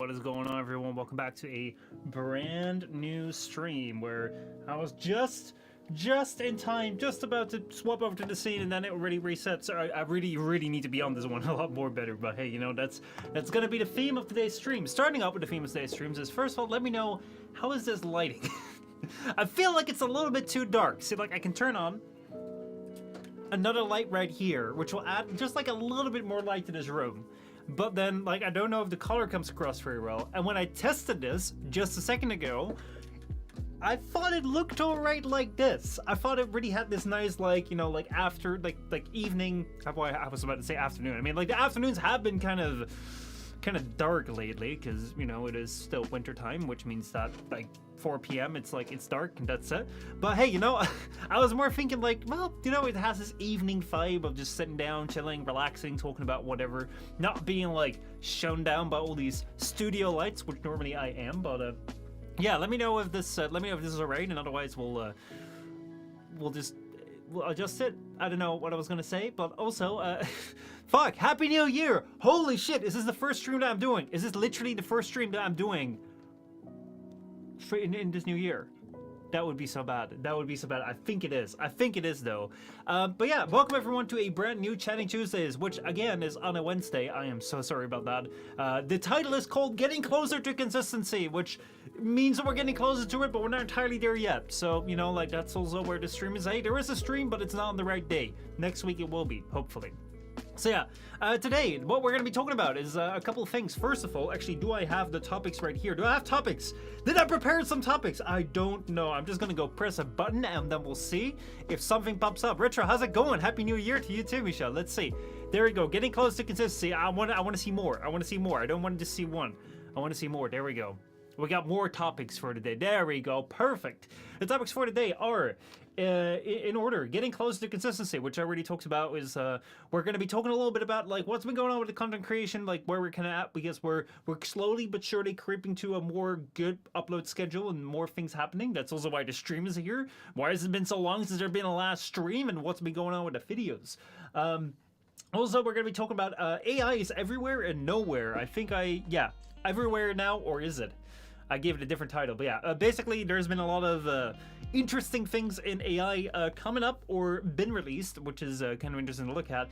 What is going on, everyone? Welcome back to a brand new stream where I was just in time, just about to swap over to the scene, and then it already resets. So I really need to be on this one a lot more better. But hey, you know, that's gonna be the theme of today's stream. Starting out with the theme of today's streams is, first of all, let me know, how is this lighting? I feel like it's a little bit too dark. See, like, I can turn on another light right here, which will add just like a little bit more light to this room. But then, like, I don't know if the color comes across very well. And when I tested this just a second ago, I thought it looked alright like this. I thought it really had this nice, like, you know, like after, like evening. I was about to say afternoon. I mean, like, the afternoons have been kind of dark lately, because, you know, it is still winter time, which means that, like, 4 p.m. it's dark and that's it. But hey, you know, I was more thinking, like, well, you know, it has this evening vibe of just sitting down, chilling, relaxing, talking about whatever, not being like shown down by all these studio lights, which normally I am. But yeah, let me know if this is alright, and otherwise we'll adjust it. I don't know what I was gonna say, but also, fuck, Happy New Year! Holy shit, is this the first stream that I'm doing? Is this literally the first stream that I'm doing in this new year? That would be so bad. That would be so bad. I think it is. I think it is, though. But yeah, welcome everyone to a brand new Chatting Tuesdays, which again is on a Wednesday. I am so sorry about that. The title is called Getting Closer to Consistency, which means that we're getting closer to it, but we're not entirely there yet. So, you know, like, that's also where the stream is. Hey, there is a stream, but it's not on the right day. Next week it will be, hopefully. So yeah, today, what we're going to be talking about is a couple of things. First of all, actually, do I have the topics right here? Do I have topics? Did I prepare some topics? I don't know. I'm just going to go press a button, and then we'll see if something pops up. Retro, how's it going? Happy New Year to you too, Michel. Let's see. There we go. Getting close to consistency. I want to see more. I want to see more. I don't want to just see one. I want to see more. There we go. We got more topics for today. There we go. Perfect. The topics for today are, in order, getting closer to consistency, which I already talked about. Is we're going to be talking a little bit about, like, what's been going on with the content creation, like where we're kind of at, because we're slowly but surely creeping to a more good upload schedule and more things happening. That's also why the stream is here. Why has it been so long since there's been a last stream, and what's been going on with the videos? Also, we're going to be talking about AI is everywhere and nowhere. I think everywhere now, or is it? I gave it a different title, but yeah, basically there's been a lot of interesting things in AI coming up or been released, which is kind of interesting to look at.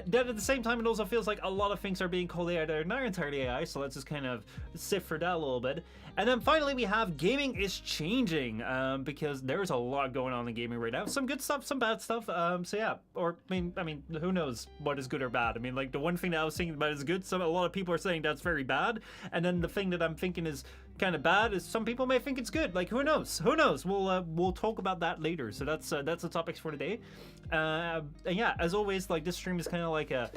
Then at the same time, it also feels like a lot of things are being called AI that are not entirely AI, so let's just kind of sift for that a little bit. And then finally, we have gaming is changing, because there's a lot going on in gaming right now. Some good stuff, some bad stuff. So yeah, or I mean, who knows what is good or bad? I mean, like, the one thing that I was thinking about is good. So a lot of people are saying that's very bad, and then the thing that I'm thinking is kind of bad is some people may think it's good. Like, who knows? Who knows? We'll talk about that later. So that's the topics for today. And yeah, as always, like, this stream is kind of like a,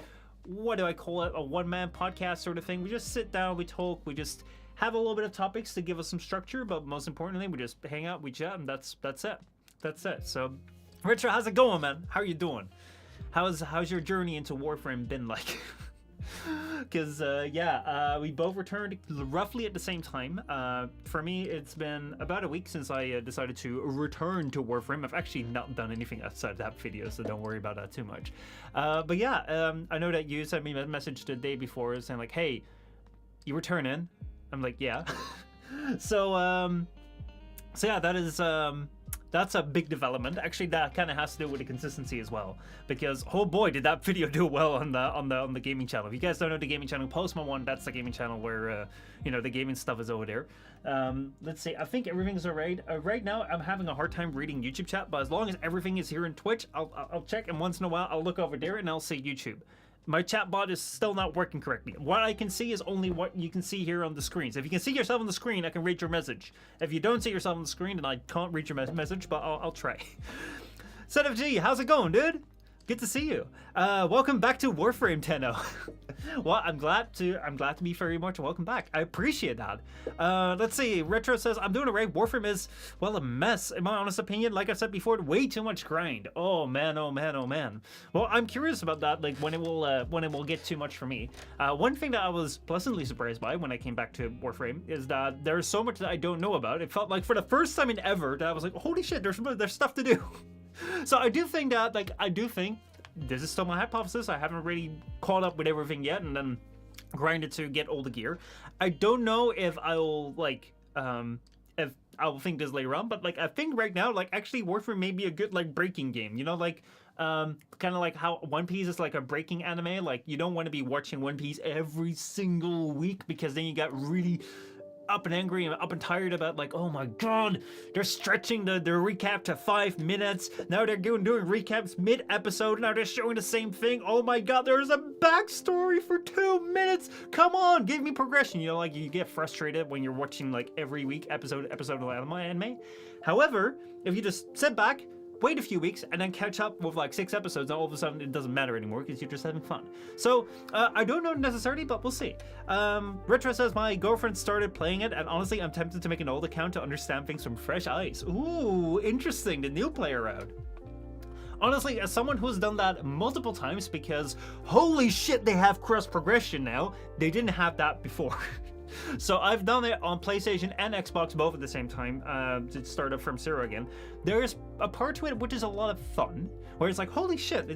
what do I call it? A one-man podcast sort of thing. We just sit down, we talk, we just have a little bit of topics to give us some structure, but most importantly, we just hang out, we chat, and that's it. That's it. So, Richard, how's it going, man? How are you doing? How's your journey into Warframe been like? Because we both returned roughly at the same time. For me, it's been about a week since I decided to return to Warframe. I've actually not done anything outside of that video, so don't worry about that too much. But yeah, I know that you sent me a message the day before saying, like, hey, you returning? I'm like, yeah. So yeah, that is that's a big development. Actually, that kind of has to do with the consistency as well, because oh boy, did that video do well on the gaming channel. If you guys don't know the gaming channel, Postma one, that's the gaming channel where you know, the gaming stuff is over there. Let's see. I think everything's alright. Right now, I'm having a hard time reading YouTube chat, but as long as everything is here in Twitch, I'll check, and once in a while, I'll look over there and I'll say YouTube. My chat bot is still not working correctly. What I can see is only what you can see here on the screen. So if you can see yourself on the screen, I can read your message. If you don't see yourself on the screen, then I can't read your message, but I'll try. Set of G, how's it going, dude? Good to see you. Welcome back to Warframe 10.0. Well, I'm glad to be very much welcome back. I appreciate that. Let's see. Retro says, I'm doing it right. Warframe is, well, a mess. In my honest opinion, like I said before, way too much grind. Oh man, oh man, oh man. Well, I'm curious about that, like when it will get too much for me. One thing that I was pleasantly surprised by when I came back to Warframe is that there's so much that I don't know about. It felt like for the first time in ever that I was like, holy shit, there's stuff to do. So I do think that, like, this is still my hypothesis. I haven't really caught up with everything yet, and then grind it to get all the gear. I don't know if I'll like if I'll think this later on, but like I think right now like actually Warframe may be a good like breaking game. You know, like kind of like how One Piece is like a breaking anime. Like you don't want to be watching One Piece every single week because then you got really up and angry and up and tired about like, oh my god, they're stretching the recap to 5 minutes. Now they're doing recaps mid-episode. Now they're showing the same thing. Oh my god, there's a backstory for 2 minutes. Come on, give me progression. You know, like you get frustrated when you're watching like every week episode of anime. However, if you just sit back, wait a few weeks, and then catch up with like 6 episodes, and all of a sudden it doesn't matter anymore because you're just having fun. So, I don't know necessarily, but we'll see. Retro says, my girlfriend started playing it, and honestly, I'm tempted to make an old account to understand things from fresh eyes. Ooh, interesting, the new player route. Honestly, as someone who's done that multiple times, because holy shit, they have cross progression now, they didn't have that before. So I've done it on PlayStation and Xbox both at the same time to start up from zero again. There's a part to it which is a lot of fun, where it's like, holy shit,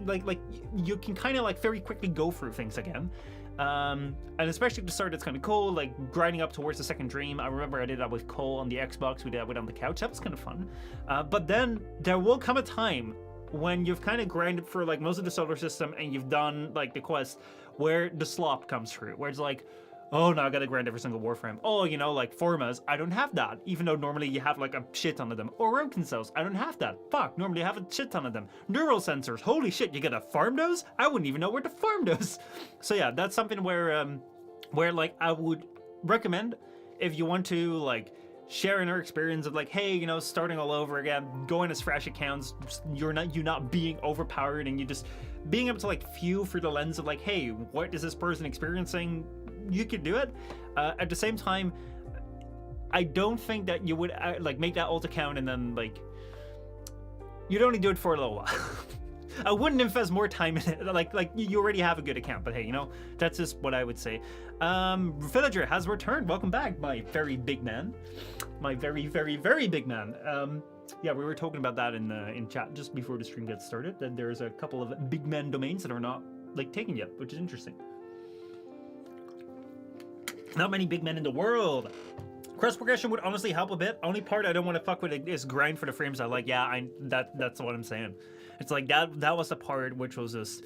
like you can kind of like very quickly go through things again. And especially at the start, it's kind of cool, like grinding up towards the second dream. I remember I did that with Cole on the Xbox, we did that on the couch, that was kind of fun. But then there will come a time when you've kind of grinded for like most of the solar system and you've done like the quest where the slop comes through, where it's like, oh, now I gotta grind every single Warframe. Oh, you know, like Formas, I don't have that. Even though normally you have like a shit ton of them. Or Roken cells, I don't have that. Fuck, normally I have a shit ton of them. Neural sensors, holy shit, you gotta farm those? I wouldn't even know where to farm those. So yeah, that's something where like I would recommend if you want to like share in our experience of like, hey, you know, starting all over again, going as fresh accounts, you're not being overpowered and you just being able to like view through the lens of like, hey, what is this person experiencing? You could do it. At the same time, I don't think that you would like make that alt account and then like you'd only do it for a little while. I wouldn't invest more time in it. Like you already have a good account, but hey, you know, that's just what I would say. Villager has returned. Welcome back, my very big man. My very, very, very big man. Yeah, we were talking about that in chat just before the stream gets started, that there's a couple of big man domains that are not like taken yet, which is interesting. Not many big men in the world. Cross progression would honestly help a bit. Only part I don't want to fuck with is grind for the frames. I like, yeah, that's what I'm saying. It's like that was the part which was just,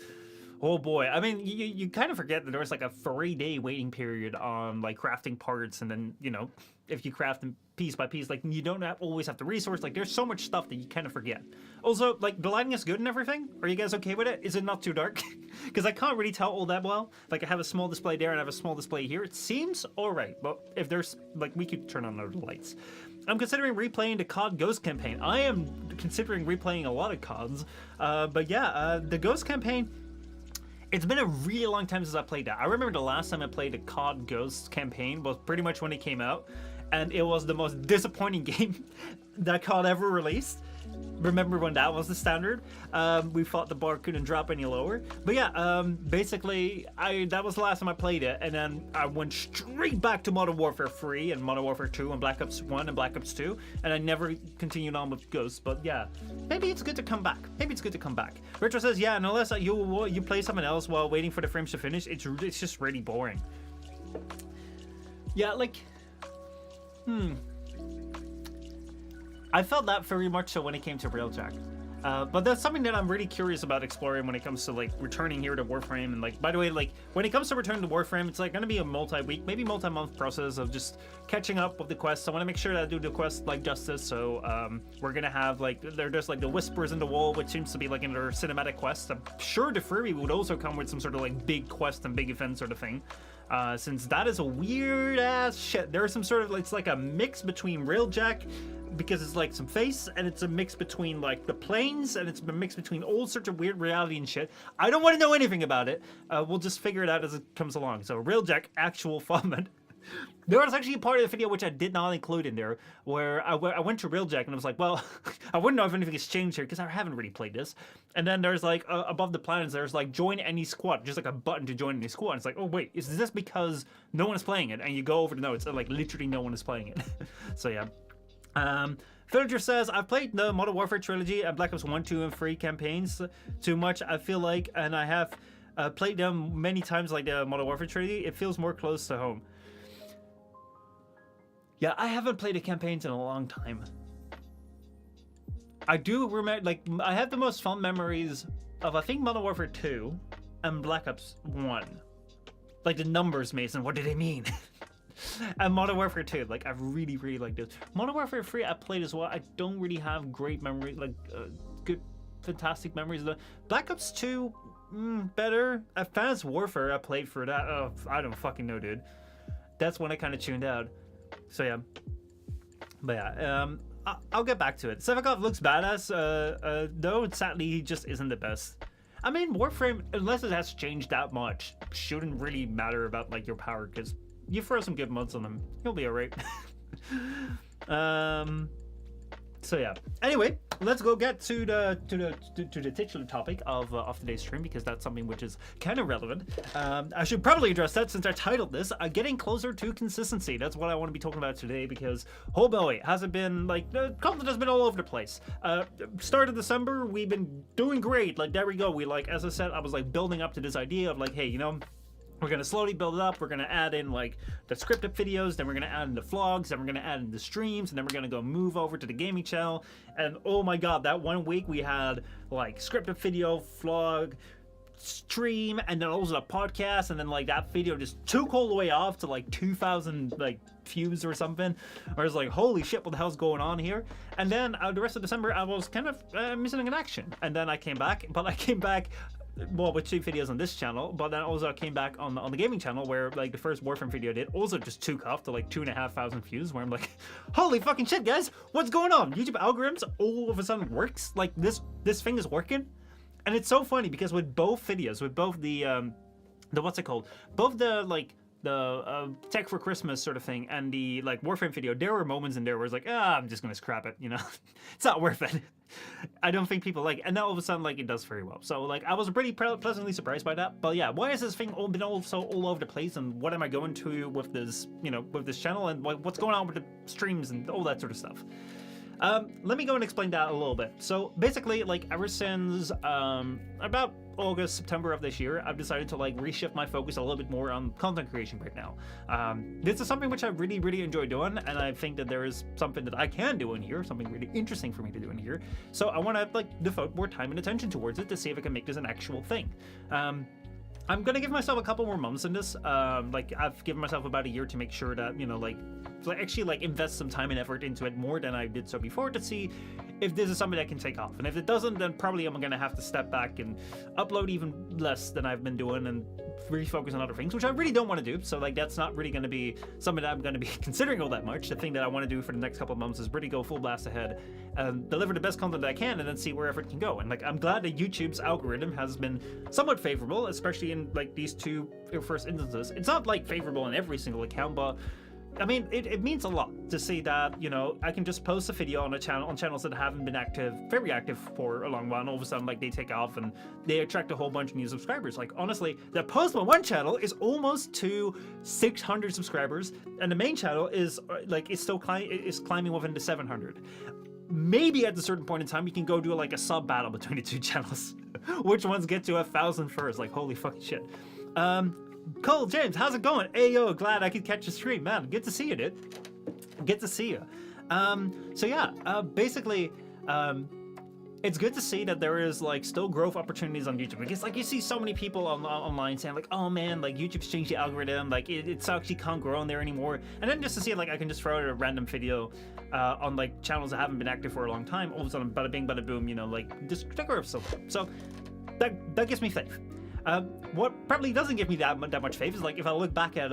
oh boy. I mean, you kind of forget that there was like a 3-day waiting period on like crafting parts, and then, you know, if you craft them piece by piece, like you don't always have the resource. Like there's so much stuff that you kind of forget. Also, like the lighting is good and everything. Are you guys okay with it? Is it not too dark? Because I can't really tell all that well. Like I have a small display there and I have a small display here. It seems all right, but if there's like, we could turn on the lights. I'm considering replaying the COD Ghost campaign. I am considering replaying a lot of CODs, but yeah, the Ghost campaign. It's been a really long time since I played that. I remember the last time I played the COD Ghost campaign was pretty much when it came out, and it was the most disappointing game that COD ever released. Remember when that was the standard? We thought the bar couldn't drop any lower. But yeah, basically, that was the last time I played it, and then I went straight back to Modern Warfare 3 and Modern Warfare 2 and Black Ops 1 and Black Ops 2, and I never continued on with Ghosts. But yeah, maybe it's good to come back. Maybe it's good to come back. Retro says, yeah, and unless you play something else while waiting for the frames to finish, it's just really boring. Yeah, like, I felt that very much so when it came to Railjack. But that's something that I'm really curious about exploring when it comes to like returning here to Warframe. And like, by the way, like when it comes to returning to Warframe, it's like gonna be a multi-week, maybe multi-month process of just catching up with the quests. I want to make sure that I do the quest like justice. So we're gonna have like, there's like the Whispers in the Wall, which seems to be like another cinematic quest. I'm sure the Fury would also come with some sort of like big quest and big event sort of thing. Since that is a weird ass shit. There's some sort of, it's like a mix between Railjack, because it's like some face, and it's a mix between like the planes, and it's a mix between all sorts of weird reality and shit. I don't want to know anything about it. We'll just figure it out as it comes along. So Railjack, actual fun. There was actually a part of the video which I did not include in there, where I went to Railjack and I was like, well, I wouldn't know if anything has changed here because I haven't really played this. And then there's like, above the planets, there's like join any squad, just like a button to join any squad. It's like, oh wait, is this because no one is playing it? And you go over to know it's like literally no one is playing it. So yeah. Villager says, I've played the Modern Warfare trilogy and Black Ops 1, 2, and 3 campaigns too much, I feel like, and I have played them many times, like the Modern Warfare trilogy. It feels more close to home. Yeah, I haven't played the campaigns in a long time. I do remember, like, I have the most fun memories of, I think, Modern Warfare 2 and Black Ops 1. Like, the numbers, Mason, what do they mean? And Modern Warfare 2, like, I really, really like this. Modern Warfare 3, I played as well. I don't really have great memory, like, good, fantastic memories of that. Black Ops 2, better. Advanced Warfare, I played for that. Oh, I don't fucking know, dude. That's when I kind of tuned out. So, yeah. But, yeah, I'll get back to it. Sevakov looks badass, though sadly he just isn't the best. I mean, Warframe, unless it has changed that much, shouldn't really matter about, like, your power, because you throw some good mods on them, you'll be alright. So yeah. Anyway, let's go get to the titular topic of today's stream, because that's something which is kind of relevant. I should probably address that since I titled this "Getting Closer to Consistency." That's what I want to be talking about today, because oh boy, has it been like content has been all over the place. Start of December, we've been doing great. Like there we go. We like, as I said, I was like building up to this idea of like, hey, you know, we're going to slowly build it up. We're going to add in like the scripted videos, then we're going to add in the vlogs, then we're going to add in the streams, and then we're going to go move over to the gaming channel. And oh my god, that one week we had like scripted video, vlog, stream, and then also a podcast, and then like that video just took all the way off to like 2,000 like views or something. I was like, holy shit, what the hell's going on here? And then the rest of December I was kind of missing in action. And then I came back, but I came back well with 2 videos on this channel, but then also I came back on the gaming channel where like the first Warframe video I did also just took off to like 2,500 views, where I'm like, holy fucking shit guys, what's going on? YouTube algorithms all of a sudden works, like this thing is working. And it's so funny because with both videos, with both the what's it called, both the like the tech for Christmas sort of thing and the like Warframe video, there were moments in there where it's like, I'm just gonna scrap it, you know. It's not worth it. I don't think people like it. And then all of a sudden like it does very well. So like I was pretty pleasantly surprised by that. But yeah, why is this thing been all over the place, and what am I going to with this, you know, with this channel, and what's going on with the streams and all that sort of stuff? Let me go and explain that a little bit. So basically, like ever since about August, September of this year, I've decided to like reshift my focus a little bit more on content creation right now. This is something which I really, really enjoy doing, and I think that there is something that I can do in here, something really interesting for me to do in here. So I want to like devote more time and attention towards it to see if I can make this an actual thing. I'm gonna give myself a couple more months in this. Like I've given myself about a year to make sure that, you know, like actually like invest some time and effort into it more than I did so before, to see if this is something that can take off. And if it doesn't, then probably I'm gonna have to step back and upload even less than I've been doing and refocus on other things, which I really don't want to do. So like that's not really gonna be something that I'm gonna be considering all that much. The thing that I want to do for the next couple of months is really go full blast ahead and deliver the best content that I can, and then see wherever it can go. And like I'm glad that YouTube's algorithm has been somewhat favorable, especially in like these 2 first instances. It's not like favorable in every single account, but I mean, it means a lot to see that, you know, I can just post a video on channels that haven't been very active for a long while, and all of a sudden like they take off and they attract a whole bunch of new subscribers. Like honestly, the Postma 1 channel is almost to 600 subscribers, and the main channel is like it's still climbing within the 700. Maybe at a certain point in time you can go do like a sub battle between the 2 channels. Which ones get to 1,000 first? Like holy fucking shit. Cole James, how's it going? Ayo, glad I could catch your stream, man. Good to see you, dude. Good to see you. So yeah, basically, it's good to see that there is like still growth opportunities on YouTube, because like you see so many people online saying like, oh man, like YouTube's changed the algorithm, like it actually can't grow on there anymore. And then just to see like I can just throw out a random video on like channels that haven't been active for a long time, all of a sudden bada bing bada boom, you know, like just grow so that gives me faith. What probably doesn't give me that much faith is like if I look back at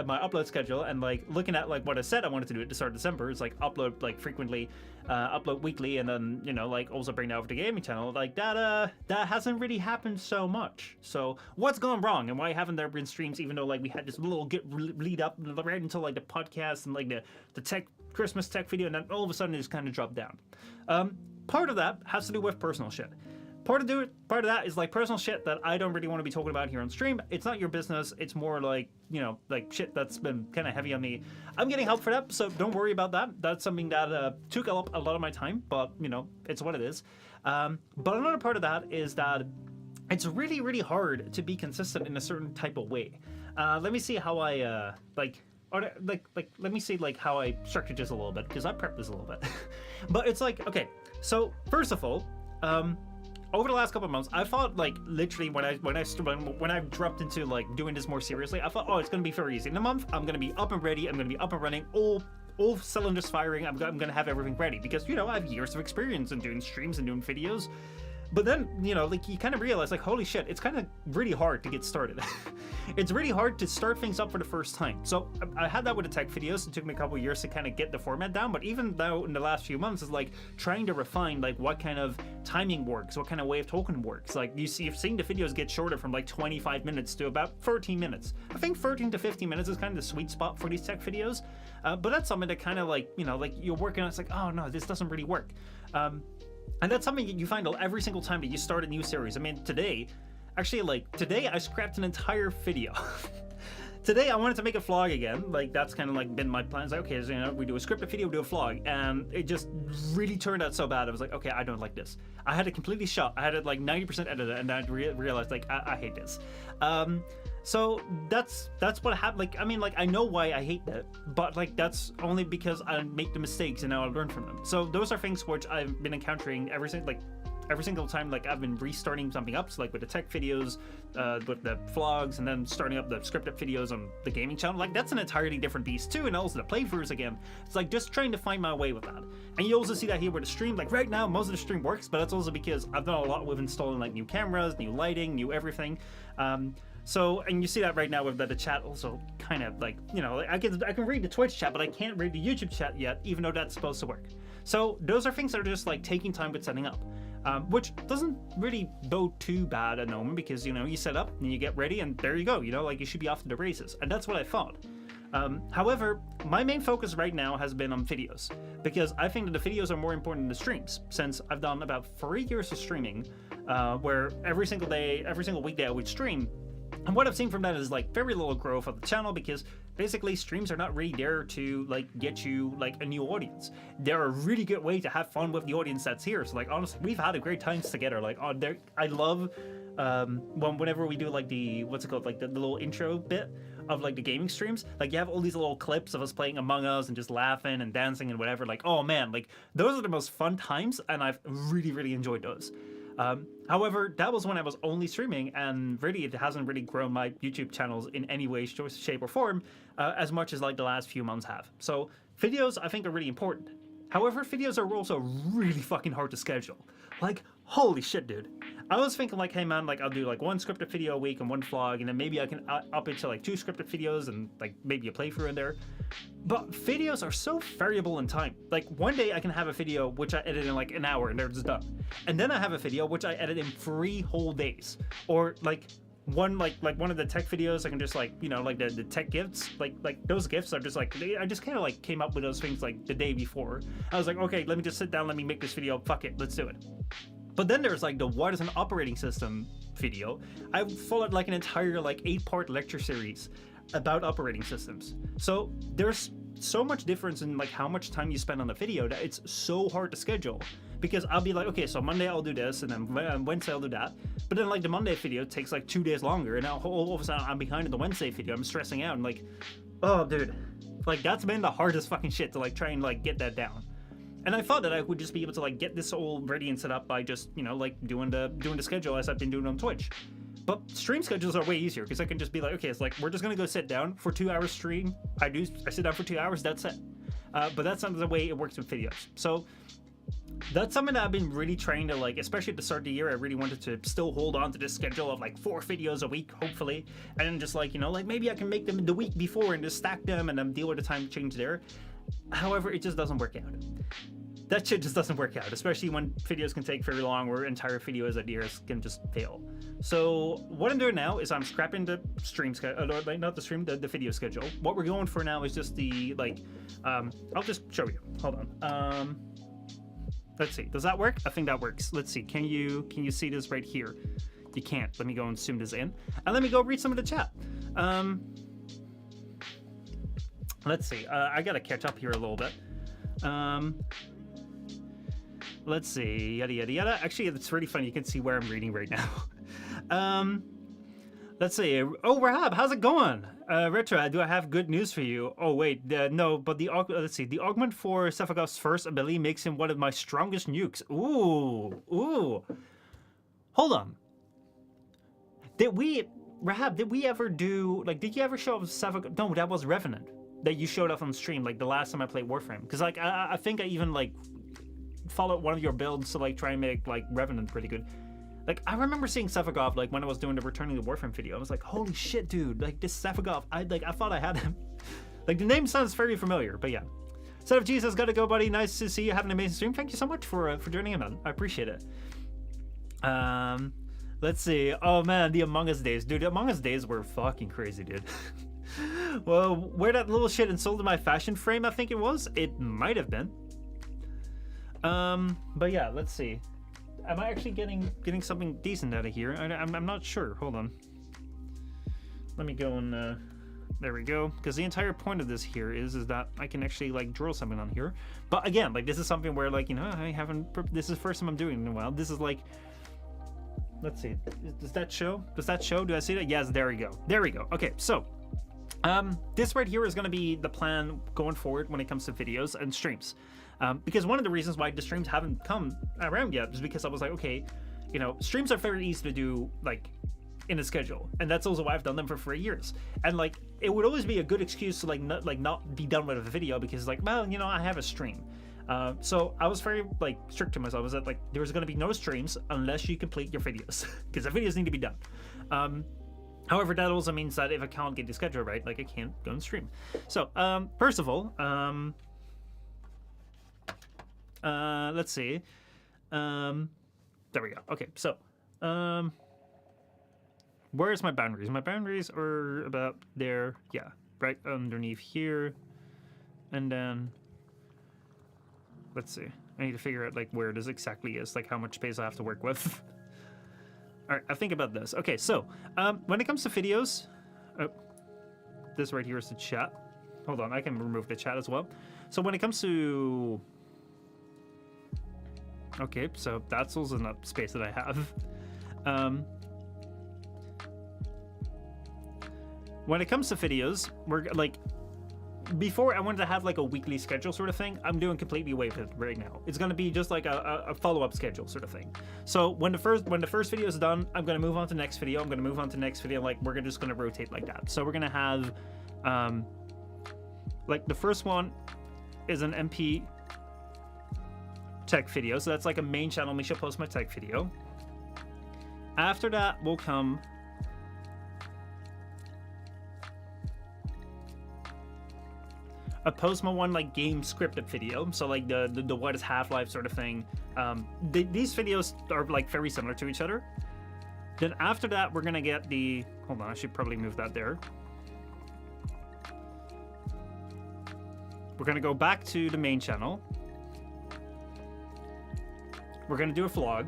my upload schedule and like looking at like what I said I wanted to do at the start of December, it's like upload like frequently, upload weekly, and then, you know, like also bring that over to gaming channel. Like that hasn't really happened so much. So what's gone wrong, and why haven't there been streams, even though like we had this little lead up right until like the podcast and like the tech Christmas tech video, and then all of a sudden it just kind of dropped down. Part of that has to do with personal shit. Part of that is like personal shit that I don't really want to be talking about here on stream. It's not your business. It's more like, you know, like shit that's been kind of heavy on me. I'm getting help for that, so don't worry about that. That's something that took up a lot of my time, but you know, it's what it is. But another part of that is that it's really, really hard to be consistent in a certain type of way. Let me see how I let me see like how I structured this a little bit because I prepped this a little bit. But it's like, okay, so first of all, over the last couple of months, I thought like literally when I dropped into like doing this more seriously, I thought, oh, it's gonna be very easy. In a month, I'm gonna be up and ready. I'm gonna be up and running. All cylinders firing. I'm gonna have everything ready because I have years of experience in doing streams and doing videos. But then, like you kind of realize, like, holy shit, it's kind of really hard to get started. It's really hard to start things up for the first time. So I had that with the tech videos. It took me a couple of years to kind of get the format down. But even though in the last few months, it's like trying to refine like what kind of timing works, what kind of way of talking works. Like you've seen the videos get shorter from like 25 minutes to about 13 minutes. I think 13 to 15 minutes is kind of the sweet spot for these tech videos. But that's something that kind of like, like you're working on. It's like, oh no, this doesn't really work. And that's something you find every single time that you start a new series. I mean, today I scrapped an entire video. Today I wanted to make a vlog again. Like that's kind of like been my plans. Like, okay, so, we do a scripted video, we do a vlog, and it just really turned out so bad. I was like, okay, I don't like this. I had it completely shot. I had it like 90% edited, and I realized like I hate this. So that's what happened. Like, I mean, like I know why I hate that, but like that's only because I make the mistakes and now I learn from them. So those are things which I've been encountering every single time like I've been restarting something up. So like with the tech videos, with the vlogs, and then starting up the scripted videos on the gaming channel. Like that's an entirely different beast too. And also the playthroughs again. It's like just trying to find my way with that. And you also see that here with the stream. Like right now, most of the stream works, but that's also because I've done a lot with installing like new cameras, new lighting, new everything. So, and you see that right now with the chat also kind of like, I can read the Twitch chat, but I can't read the YouTube chat yet, even though that's supposed to work. So those are things that are just like taking time with setting up, which doesn't really go too bad at the moment because, you set up and you get ready and there you go, like you should be off to the races. And that's what I thought. However, my main focus right now has been on videos because I think that the videos are more important than the streams since I've done about 3 years of streaming, where every single weekday I would stream. And what I've seen from that is like very little growth of the channel because basically streams are not really there to like get you like a new audience. They're a really good way to have fun with the audience that's here. So like honestly, we've had a great times together. Like I love whenever we do like the what's it called, like the little intro bit of like the gaming streams. Like you have all these little clips of us playing Among Us and just laughing and dancing and whatever. Like oh man, like those are the most fun times, and I've really enjoyed those. However, that was when I was only streaming, and really it hasn't really grown my YouTube channels in any way, shape, or form as much as like the last few months have. So videos I think are really important. However, videos are also really fucking hard to schedule. Like, holy shit, dude. I was thinking like, hey man, like I'll do like one scripted video a week and one vlog, and then maybe I can up it to like 2 scripted videos and like maybe a playthrough in there. But videos are so variable in time. Like one day I can have a video which I edit in like an hour and they're just done. And then I have a video which I edit in 3 whole days. Or like one of the tech videos I can just like, like the tech gifts, like those gifts are just like, I just kind of like came up with those things like the day before. I was like, okay, let me just sit down, let me make this video, fuck it, let's do it. But then there's like the what is an operating system video. I followed like an entire like 8-part lecture series about operating systems. So there's so much difference in like how much time you spend on the video that it's so hard to schedule, because I'll be like, okay, so Monday I'll do this, and then Wednesday I'll do that, but then like the Monday video takes like 2 days longer, and now all of a sudden I'm behind in the Wednesday video. I'm stressing out and like, oh dude, like that's been the hardest fucking shit to like try and like get that down. And I thought that I would just be able to like get this all ready and set up by just, like doing the schedule as I've been doing on Twitch. But stream schedules are way easier because I can just be like, okay, it's like we're just gonna go sit down for 2 hours stream. I sit down for 2 hours, that's it. But that's not the way it works with videos. So that's something that I've been really trying to like, especially at the start of the year, I really wanted to still hold on to this schedule of like 4 videos a week, hopefully. And then just like, like maybe I can make them the week before and just stack them and then deal with the time change there. However, it just doesn't work out. That shit just doesn't work out, especially when videos can take very long or entire videos ideas can just fail. So what I'm doing now is I'm scrapping the stream schedule, not the stream, the video schedule. What we're going for now is just the like, I'll just show you. Hold on. Let's see. Does that work? I think that works. Let's see. Can you see this right here? You can't. Let me go and zoom this in, and let me go read some of the chat. Let's see. I gotta catch up here a little bit. Let's see, yada yada yada. Actually, it's really funny. You can see where I'm reading right now. Let's see. Oh, Rahab, how's it going? Retro, do I have good news for you? Oh, wait, no, but let's see. The augment for Sephiroth's first ability makes him one of my strongest nukes. Ooh. Hold on. Rahab, did we ever do, like, did you ever show up Sephiroth? No, that was Revenant that you showed up on stream, like, the last time I played Warframe. Because, like, I think I even, like, followed one of your builds to, like, try and make, like, Revenant pretty good. Like, I remember seeing Sephiroth, like, when I was doing the Returning to Warframe video. I was like, holy shit, dude. Like, this Sephiroth, I thought I had him. Like, the name sounds very familiar, but yeah. Son of Jesus, gotta go, buddy. Nice to see you. Have an amazing stream. Thank you so much for joining in, man. I appreciate it. Let's see. Oh, man, the Among Us days. Dude, the Among Us days were fucking crazy, dude. Well, where that little shit insulted my fashion frame, I think it was. It might have been. But yeah, let's see. Am I actually getting something decent out of here? I'm not sure. Hold on. Let me go and there we go. Because the entire point of this here is that I can actually like draw something on here. But again, like this is something where like, you know, I haven't. This is the first time I'm doing it in a while. This is like. Let's see. Does that show? Does that show? Do I see that? Yes. There we go. There we go. Okay. So. This right here is going to be the plan going forward when it comes to videos and streams. Because one of the reasons why the streams haven't come around yet is because I was like, okay, you know, streams are very easy to do, like, in a schedule. And that's also why I've done them for 3 years. And, like, it would always be a good excuse to, like, not be done with a video because, like, well, you know, I have a stream. So I was very, like, strict to myself. I was like, there's going to be no streams unless you complete your videos. Because the videos need to be done. However, that also means that if I can't get the schedule right, like I can't go and stream. So, first of all, let's see. There we go. Okay, so, where's my boundaries? My boundaries are about there. Yeah, right underneath here. And then, let's see. I need to figure out like where this exactly is, like how much space I have to work with. All right, I think about this. Okay, so when it comes to videos, this right here is the chat. Hold on, I can remove the chat as well. So when it comes to, okay, so that's also not space that I have. When it comes to videos, we're like, before I wanted to have like a weekly schedule sort of thing, I'm doing completely away with it right now. It's gonna be just like a follow-up schedule sort of thing. So when the first video is done, I'm gonna move on to the next video. I'm gonna move on to the next video. Like we're just gonna rotate like that. So we're gonna have, like the first one is an MP tech video. So that's like a main channel Michel Postma tech video. After that will come a Postma one like game scripted video, so like the what is Half-Life sort of thing. These videos are like very similar to each other. Then after that we're gonna get the, hold on, I should probably move that there. We're gonna go back to the main channel. We're gonna do a vlog.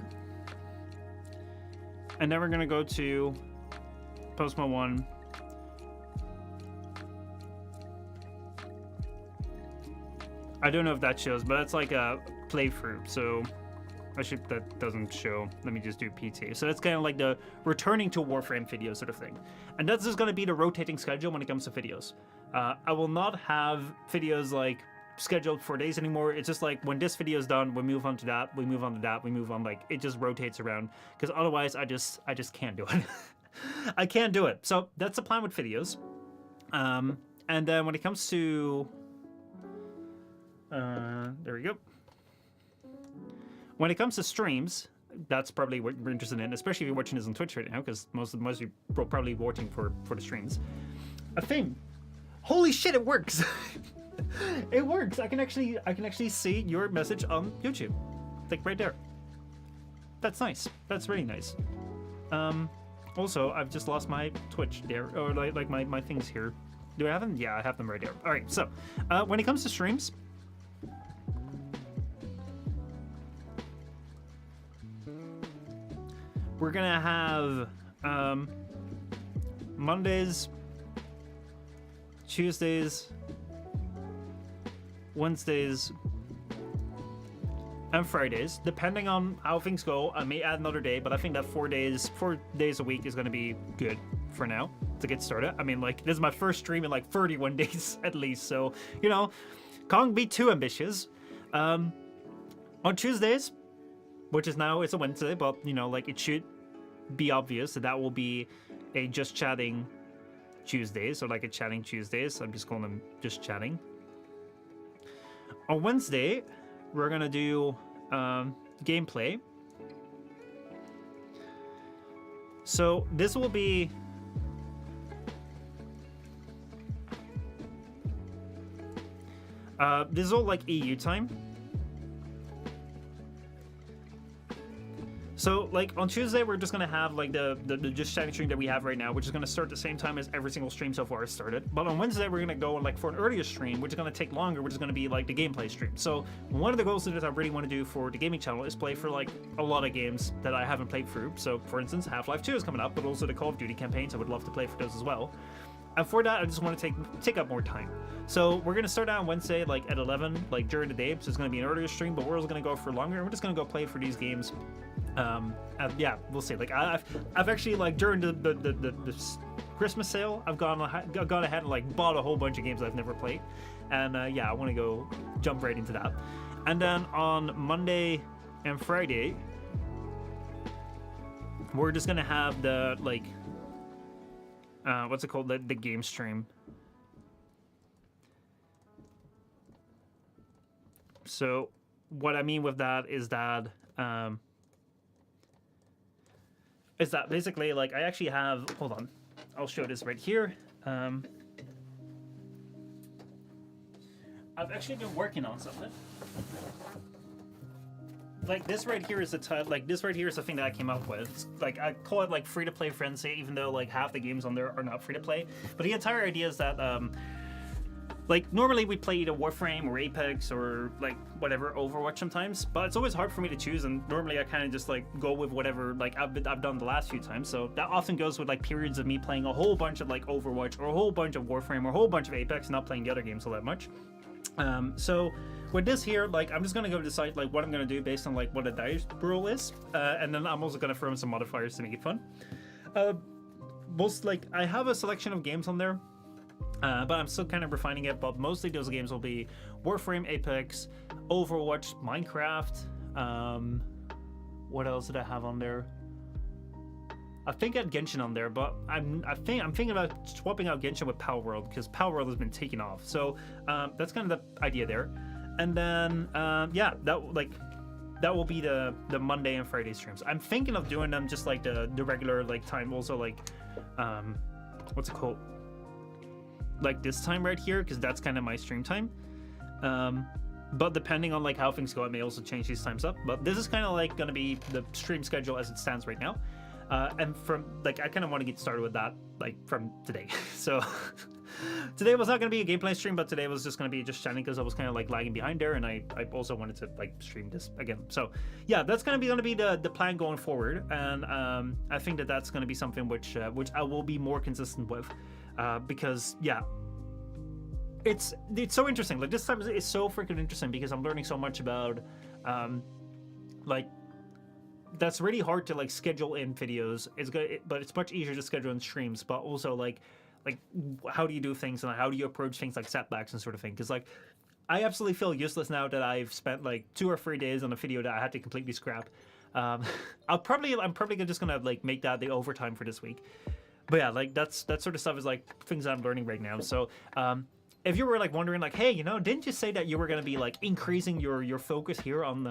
And then we're gonna go to Postma 1. I don't know if that shows, but that's like a playthrough, so that doesn't show. Let me just do PT. So that's kind of like the returning to Warframe video sort of thing. And that's just going to be the rotating schedule when it comes to videos. I will not have videos like scheduled for days anymore. It's just like when this video is done, we move on to that, we move on to that, we move on, like it just rotates around, because otherwise I just can't do it. I can't do it. So that's the plan with videos. And then when it comes to there we go. When it comes to streams, that's probably what we're interested in, especially if you're watching this on Twitch right now, because most of you are probably watching for the streams. A thing. Holy shit, it works! It works. I can actually see your message on YouTube, like right there. That's nice. That's really nice. Also, I've just lost my Twitch there, or like my things here. Do I have them? Yeah, I have them right there. All right. So, when it comes to streams. We're gonna have Mondays, Tuesdays, Wednesdays, and Fridays, depending on how things go. I may add another day, but I think that 4 days a week is going to be good for now to get started. I mean, like, this is my first stream in like 31 days at least, so, you know, can't be too ambitious. On Tuesdays, which is now, it's a Wednesday, but, you know, like, it should be obvious that will be a just chatting Tuesdays, or like a chatting Tuesdays. I'm just calling them just chatting. On Wednesday, we're gonna do gameplay. So this will be this is all like EU time. So, like, on Tuesday, we're just going to have, like, the just chatting stream that we have right now, which is going to start the same time as every single stream so far has started. But on Wednesday, we're going to go, like, for an earlier stream, which is going to take longer, which is going to be, like, the gameplay stream. So, one of the goals that I really want to do for the gaming channel is play for, like, a lot of games that I haven't played through. So, for instance, Half-Life 2 is coming up, but also the Call of Duty campaigns. I would love to play for those as well. And for that, I just want to take up more time. So we're going to start out on Wednesday, like, at 11, like, during the day. So it's going to be an earlier stream, but we're also going to go for longer. And we're just going to go play for these games. Yeah, we'll see. Like, I've actually, like, during the Christmas sale, I've gone ahead and, like, bought a whole bunch of games I've never played. And, yeah, I want to go jump right into that. And then on Monday and Friday, we're just going to have the, like, what's it called? The game stream. So what I mean with that is that basically, like, I actually have, hold on, I'll show this right here. I've actually been working on something. Like, this right here is the thing that I came up with. Like, I call it, like, free-to-play frenzy, even though, like, half the games on there are not free-to-play. But the entire idea is that, like, normally we play either Warframe or Apex or, like, whatever, Overwatch sometimes. But it's always hard for me to choose, and normally I kind of just, like, go with whatever, like, I've done the last few times. So that often goes with, like, periods of me playing a whole bunch of, like, Overwatch or a whole bunch of Warframe or a whole bunch of Apex, not playing the other games all that much. So with this here, like, I'm just gonna go decide, like, what I'm gonna do based on, like, what a dice roll is, and then I'm also gonna throw in some modifiers to make it fun. Like, I have a selection of games on there, but I'm still kind of refining it. But mostly those games will be Warframe, Apex, Overwatch, Minecraft. What else did I have on there? I think I had Genshin on there, but I'm thinking about swapping out Genshin with Power World, because Power World has been taken off. So that's kind of the idea there. And then yeah, that will be the Monday and Friday streams. I'm thinking of doing them just like the regular, like, time, also, like, what's it called? Like this time right here, because that's kind of my stream time. But depending on, like, how things go, I may also change these times up. But this is kind of like going to be the stream schedule as it stands right now. And from, like, I kind of want to get started with that, like, from today. So today was not going to be a gameplay stream, but today was just going to be just chatting, because I was kind of, like, lagging behind there, and I also wanted to, like, stream this again. So yeah, that's going to be the plan going forward, and I think that that's going to be something which I will be more consistent with, because yeah, it's so interesting. Like, this time is so freaking interesting, because I'm learning so much about like, that's really hard to, like, schedule in videos. It's good, but it's much easier to schedule in streams. But also, like how do you do things, and how do you approach things like setbacks and sort of thing? Because, like, I absolutely feel useless now that I've spent, like, 2 or 3 days on a video that I had to completely scrap. I'm probably just gonna, like, make that the overtime for this week. But yeah, like, that sort of stuff is, like, things I'm learning right now. So if you were, like, wondering, like, hey, you know, didn't you say that you were going to be, like, increasing your focus here on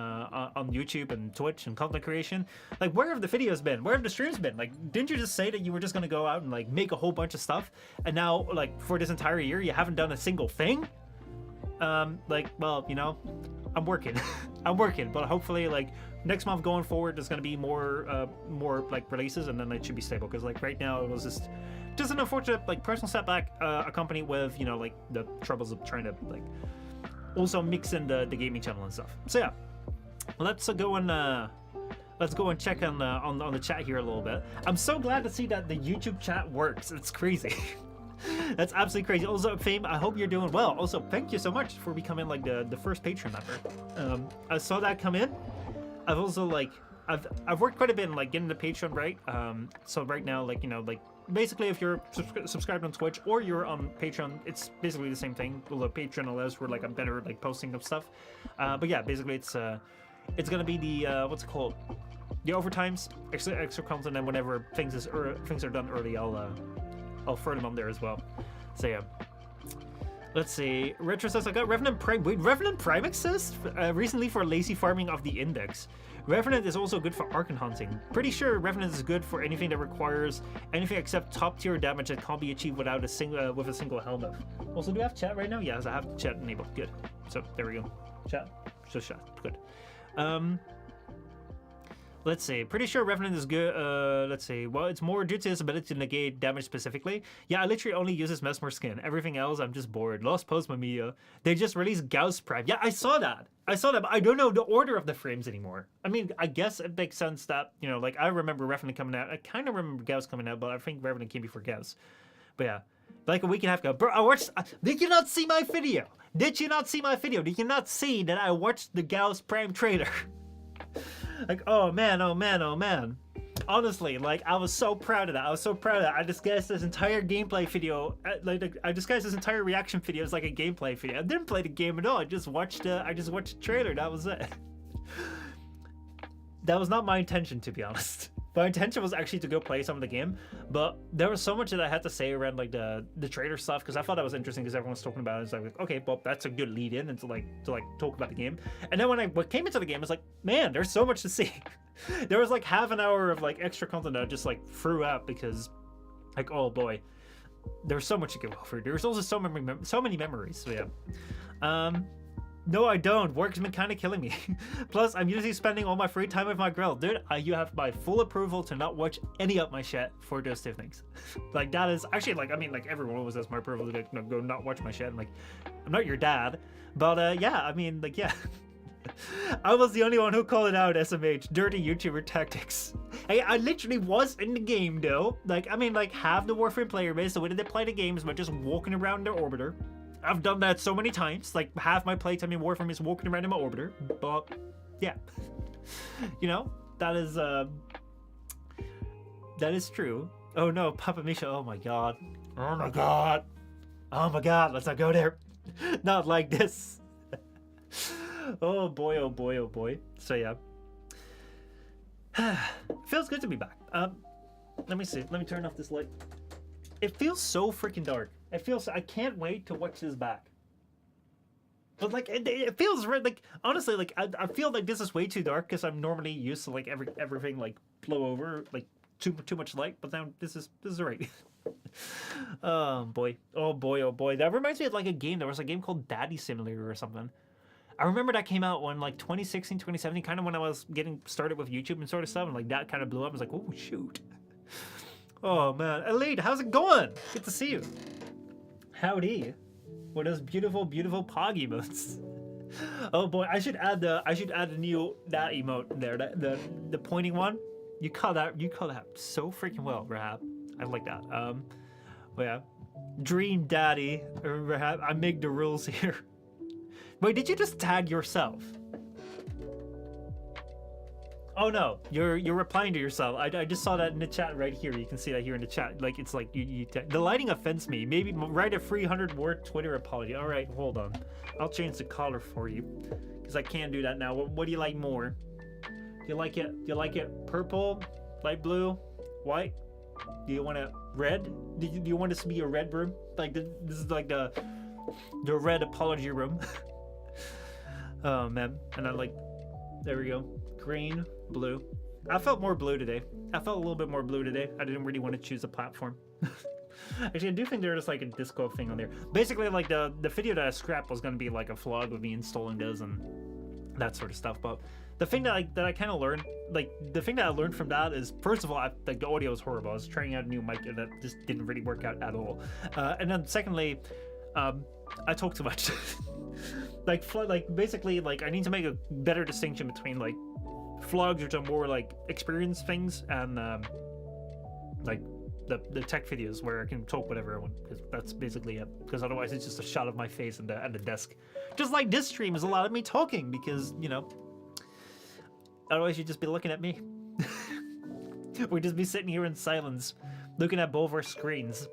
YouTube and Twitch and content creation? Like, where have the videos been? Where have the streams been? Like, didn't you just say that you were just going to go out and, like, make a whole bunch of stuff, and now, like, for this entire year you haven't done a single thing? Like, well, you know, I'm working. I'm working, but hopefully, like, next month going forward there's going to be more like, releases, and then it should be stable, because, like, right now it was just an unfortunate, like, personal setback, accompanied with, you know, like, the troubles of trying to, like, also mix in the gaming channel and stuff. So yeah, let's go and check on the chat here a little bit. I'm so glad to see that the YouTube chat works. It's crazy. That's absolutely crazy. Also, Fame, I hope you're doing well. Also, thank you so much for becoming like the first Patreon member. I saw that come in. I've also like I've worked quite a bit in like getting the Patreon right. So right now, like, you know, like basically if you're subscribed on Twitch or you're on Patreon, it's basically the same thing. Although Patreon allows for like a better like posting of stuff. But yeah, basically it's gonna be the what's it called? The overtimes, extra content, and whenever things are done early, I'll throw them on there as well. So yeah. Let's see. Retro says I got Revenant Prime. Wait, Revenant Prime exists recently for lazy farming of the index. Revenant is also good for Archon hunting. Pretty sure Revenant is good for anything that requires anything except top tier damage that can't be achieved without a single helmet. Also, do I have chat right now? Yes, I have chat enabled. Good. So there we go. Chat. Just chat. Good. Let's see. Pretty sure Revenant is good. Let's see. Well, it's more due to his ability to negate damage specifically. Yeah, I literally only use his Mesmer skin. Everything else, I'm just bored. Lost Postma media. They just released Gauss Prime. Yeah, I saw that. But I don't know the order of the frames anymore. I mean, I guess it makes sense that, you know, like I remember Revenant coming out. I kind of remember Gauss coming out, but I think Revenant came before Gauss. But yeah, like a week and a half ago. Bro, I watched. Did you not see my video? Did you not see my video? Did you not see that I watched the Gauss Prime trailer? Like, oh man, oh man, oh man. Honestly, like, I was so proud of that. I disguised this entire gameplay video, I disguised this entire reaction video as like a gameplay video. I didn't play the game at all. I just watched the trailer. That was it. That was not my intention, to be honest. My intention was actually to go play some of the game, but there was so much that I had to say around like the trailer stuff because I thought that was interesting because everyone was talking about it. It's like, okay, well, that's a good lead in and to talk about the game. And then when I came into the game, it's like, man, there's so much to see. There was like half an hour of like extra content that I just like threw out because, like, oh boy, there's so much to go over. There's also so many memories. So yeah. No, I don't. Work's been kind of killing me. Plus, I'm usually spending all my free time with my girl. Dude, you have my full approval to not watch any of my shit for those two things. Like, that is actually, like, I mean, like, everyone always has my approval to go not watch my shit. I'm like, I'm not your dad. But, yeah, I mean, like, yeah. I was the only one who called it out, SMH. Dirty YouTuber tactics. Hey, I literally was in the game, though. Like, I mean, like, half the Warframe player base, the way that they play the game is by just walking around their orbiter. I've done that so many times. Like, half my playtime in Warframe is walking around in my orbiter. But, yeah. You know, that is true. Oh no, Papa Michel. Oh my god. Oh my god. Oh my god. Let's not go there. Not like this. Oh boy, oh boy, oh boy. So yeah. Feels good to be back. Let me see. Let me turn off this light. It feels so freaking dark. It feels. I can't wait to watch this back. But like, it feels like honestly, like I feel like this is way too dark because I'm normally used to like everything like blow over like too much light. But now this is right. Oh boy, oh boy, oh boy. That reminds me of like a game. There was a game called Daddy Simulator or something. I remember that came out when like 2016, 2017, kind of when I was getting started with YouTube and sort of stuff, and like that kind of blew up. I was like, oh shoot. Oh man, Elite, how's it going? Good to see you. Howdy. What those beautiful, beautiful pog emotes. Oh boy, I should add the new that emote there, the pointing one. You call that so freaking well, Rahab. I like that. Well, yeah. Dream Daddy, Rahab. I make the rules here. Wait, did you just tag yourself? Oh no, you're replying to yourself. I just saw that in the chat right here. You can see that here in the chat. Like, it's like the lighting offends me. Maybe write a 300-word Twitter apology. All right, hold on. I'll change the color for you because I can't do that now. What do you like more? Do you like it purple, light blue, white? Do you want it red? Do you want this to be a red room? Like this is like the red apology room. Oh man, and I like. There we go. Green, blue. I felt more blue today. I felt a little bit more blue today. I didn't really want to choose a platform. Actually, I do think there's like a Discord thing on there. Basically, like the video that I scrapped was gonna be like a vlog with me installing those and that sort of stuff. But the thing that I kind of learned, like the thing that I learned from that is, first of all, like the audio was horrible. I was trying out a new mic and that just didn't really work out at all. And then secondly, I talk too much. like basically, like I need to make a better distinction between like vlogs, which are more like experience things, and like the tech videos where I can talk with everyone, because that's basically it. Because otherwise it's just a shot of my face and the desk. Just like this stream is a lot of me talking, because, you know, otherwise you'd just be looking at me. We'd just be sitting here in silence, looking at both our screens,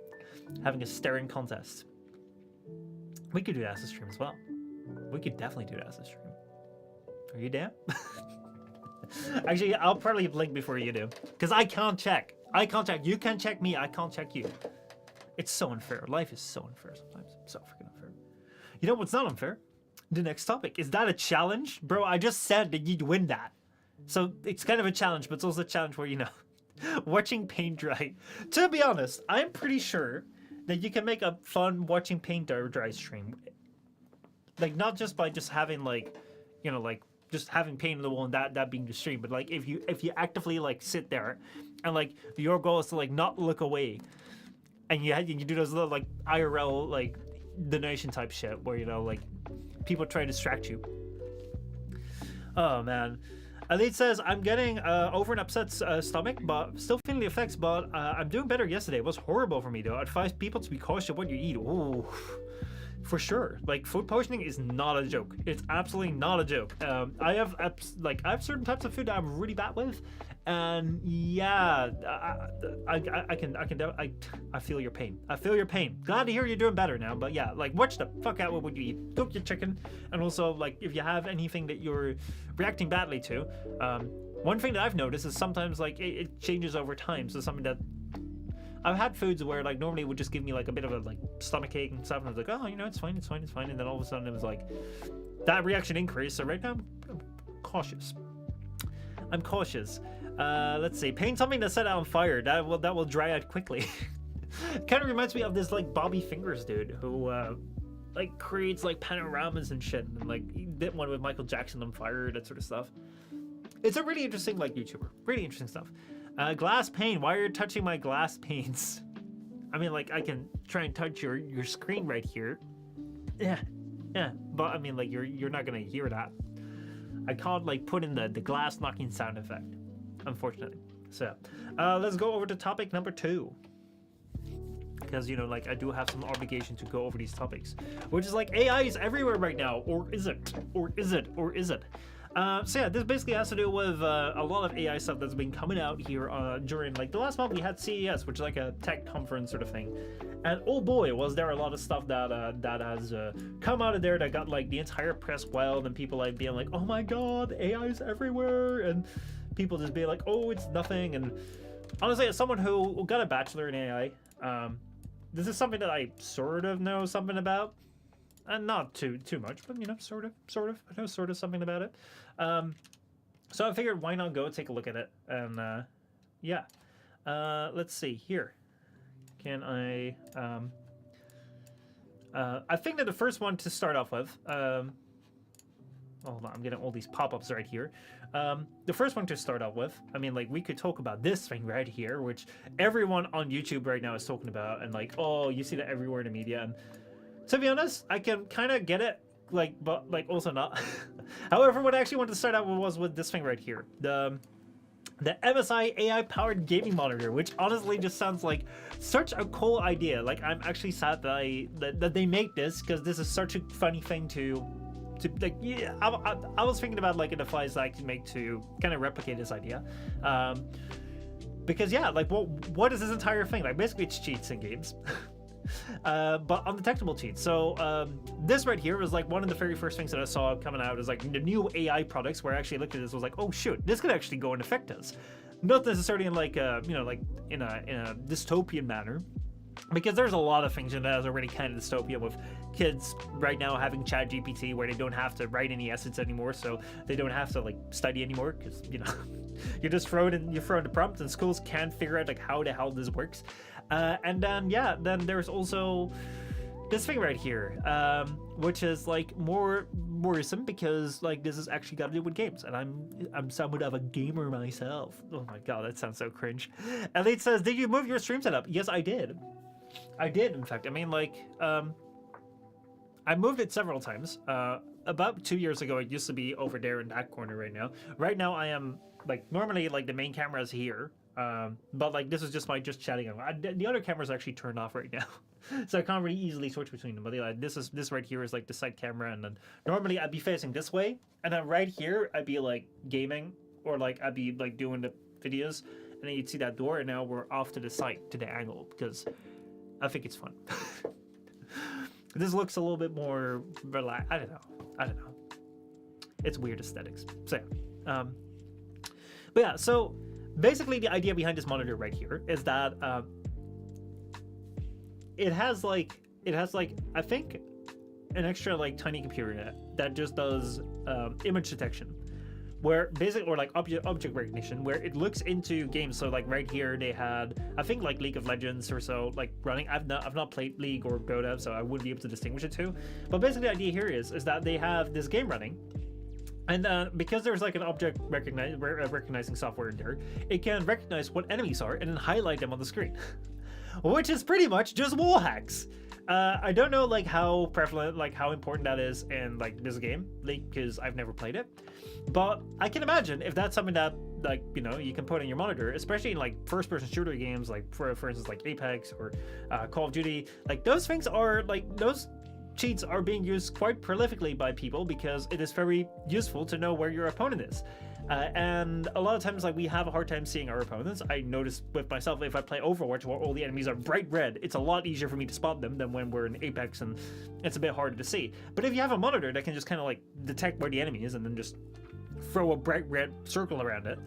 having a staring contest. We could do that as a stream as well. We could definitely do that as a stream. Are you down? Actually, I'll probably blink before you do, because I can't check. I can't check. You can check me. I can't check you. It's so unfair. Life is so unfair sometimes. So freaking unfair. You know what's not unfair? The next topic. Is that a challenge? Bro, I just said that you'd win that. So it's kind of a challenge, but it's also a challenge where, you know, watching paint dry. To be honest, I'm pretty sure that you can make a fun watching paint dry stream. Like, not just by just having, like, you know, like, just having paint on the wall and that being the stream, but like if you actively like sit there and like your goal is to like not look away, and you do those little like IRL like donation type shit where, you know, like people try to distract you. Oh man. Elite says, I'm getting over an upset stomach, but still feeling the effects, but I'm doing better yesterday. It was horrible for me though. I advise people to be cautious of what you eat. Ooh. For sure, like food poisoning is not a joke. It's absolutely not a joke. I have certain types of food that I'm really bad with, and yeah, I feel your pain. I feel your pain. Glad to hear you're doing better now, but yeah, like watch the fuck out with what you eat. Cook your chicken, and also like if you have anything that you're reacting badly to, one thing that I've noticed is sometimes like it changes over time. So something that I've had foods where like normally it would just give me like a bit of a like stomach ache and stuff, and I was like, oh, you know, it's fine, and then all of a sudden it was like that reaction increased. So right now I'm cautious. I'm cautious. Let's see, paint something to set it on fire. That will dry out quickly. Kind of reminds me of this like Bobby Fingers dude who like creates like panoramas and shit, and like he did one with Michael Jackson on fire, that sort of stuff. It's a really interesting like YouTuber. Really interesting stuff. Glass pane. Why are you touching my glass panes? I mean, like, I can try and touch your screen right here. Yeah, but I mean, like, you're not gonna hear that. I can't like put in the glass knocking sound effect, unfortunately. So, let's go over to topic number 2. Because, you know, like, I do have some obligation to go over these topics, which is like AI is everywhere right now, or is it? Or is it? Or is it? So yeah, this basically has to do with a lot of AI stuff that's been coming out here during like the last month. We had CES, which is like a tech conference sort of thing, and oh boy, was there a lot of stuff that has come out of there that got like the entire press wild, and people like being like, oh my god, AI is everywhere, and people just being like, oh, it's nothing. And honestly, as someone who got a bachelor in AI, this is something that I sort of know something about. And not too much, but you know, sort of. I know sort of something about it. So I figured, why not go take a look at it? And yeah, let's see here. Can I? I think that the first one to start off with. Hold on, I'm getting all these pop-ups right here. The first one to start off with. I mean, like we could talk about this thing right here, which everyone on YouTube right now is talking about, and like, oh, you see that everywhere in the media. And to be honest, I can kind of get it, like, but like also not. However, what I actually wanted to start out with was with this thing right here, the MSI AI-powered gaming monitor, which honestly just sounds like such a cool idea. Like, I'm actually sad that they make this, because this is such a funny thing to like. Yeah, I was thinking about like a device that I could make to kind of replicate this idea. Because yeah, like what is this entire thing? Like basically it's cheats in games. But undetectable cheats. So this right here was like one of the very first things that I saw coming out is like the new AI products, where I actually looked at this, was like, oh shoot, this could actually go and affect us. Not necessarily in like a, you know, like in a dystopian manner, because there's a lot of things in that is already kind of dystopian, with kids right now having ChatGPT where they don't have to write any essays anymore, so they don't have to like study anymore, because you know you just throw the prompt and schools can't figure out like how the hell this works. And then yeah, then there's also this thing right here, which is like more worrisome, because like this is actually got to do with games, and I'm somewhat of a gamer myself. Oh my god, that sounds so cringe. Elite says, did you move your stream setup? Yes, I did. In fact. I mean, like, I moved it several times. About 2 years ago, it used to be over there in that corner right now. Right now, I am, like, normally, like, the main camera is here. But like this is just my just chatting. The other camera's actually turned off right now, so I can't really easily switch between them. But yeah, this right here is like the side camera, and then normally I'd be facing this way, and then right here I'd be like gaming, or like I'd be like doing the videos, and then you'd see that door, and now we're off to the side to the angle because I think it's fun. This looks a little bit more relaxed. I don't know. It's weird aesthetics. So yeah. But yeah, so basically the idea behind this monitor right here is that it has like I think an extra like tiny computer that just does image detection, where basically, or like object recognition, where it looks into games. So like right here they had, I think, like League of Legends or so like running. I've not played League or Dota, so I wouldn't be able to distinguish the two. But basically the idea here is that they have this game running, and because there's like an object recognizing software in there, it can recognize what enemies are and then highlight them on the screen, which is pretty much just wall hacks. I don't know like how prevalent, like how important that is in like this game, like, because I've never played it, but I can imagine if that's something that like, you know, you can put in your monitor, especially in like first-person shooter games, like for instance like Apex or Call of Duty. Like those things are like, those cheats are being used quite prolifically by people because it is very useful to know where your opponent is. And a lot of times, like, we have a hard time seeing our opponents. I notice with myself, if I play Overwatch where all the enemies are bright red, it's a lot easier for me to spot them than when we're in Apex and it's a bit harder to see. But if you have a monitor that can just kind of like detect where the enemy is and then just throw a bright red circle around it,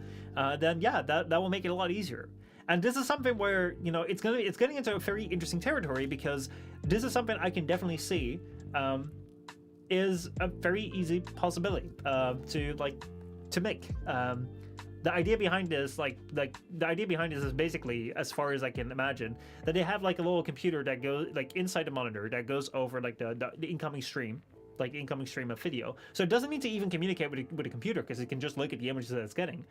then yeah, that will make it a lot easier. And this is something where, you know, it's getting into a very interesting territory, because this is something I can definitely see is a very easy possibility to make. The idea behind this, is basically, as far as I can imagine, that they have like a little computer that goes like inside the monitor that goes over like the incoming stream, like incoming stream of video. So it doesn't need to even communicate with a computer, because it can just look at the images that it's getting.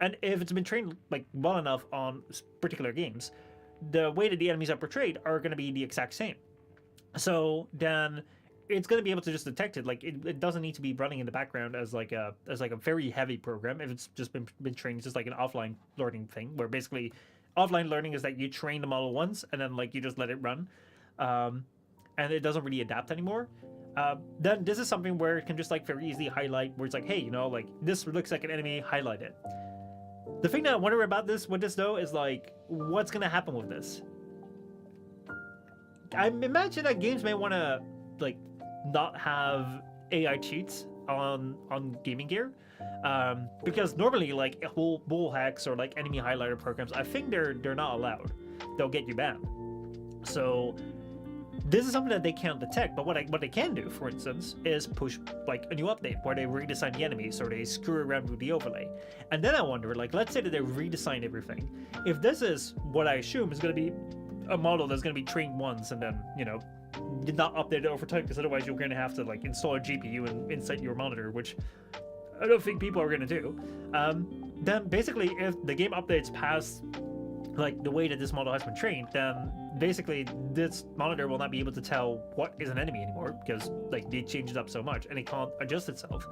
And if it's been trained like well enough on particular games, the way that the enemies are portrayed are going to be the exact same. So then it's going to be able to just detect it. Like it doesn't need to be running in the background as like a very heavy program. If it's just been trained, it's just like an offline learning thing, where basically offline learning is that you train the model once and then like you just let it run, and it doesn't really adapt anymore. Then this is something where it can just like very easily highlight, where it's like, hey, you know, like this looks like an enemy, highlight it. The thing that I wonder about this though is like, what's going to happen with this? I imagine that games may want to like not have AI cheats on gaming gear, because normally like wall hacks or like enemy highlighter programs, I think they're not allowed. They'll get you banned. So this is something that they can't detect. But what they can do, for instance, is push like a new update where they redesign the enemies or they screw around with the overlay. And then I wonder, like, let's say that they redesign everything. If this is what I assume is going to be a model that's going to be trained once and then, you know, not updated over time, because otherwise you're going to have to like install a GPU and inside your monitor, which I don't think people are going to do. Then basically, if the game updates past like the way that this model has been trained, then basically this monitor will not be able to tell what is an enemy anymore, because like they changed it up so much and it can't adjust itself.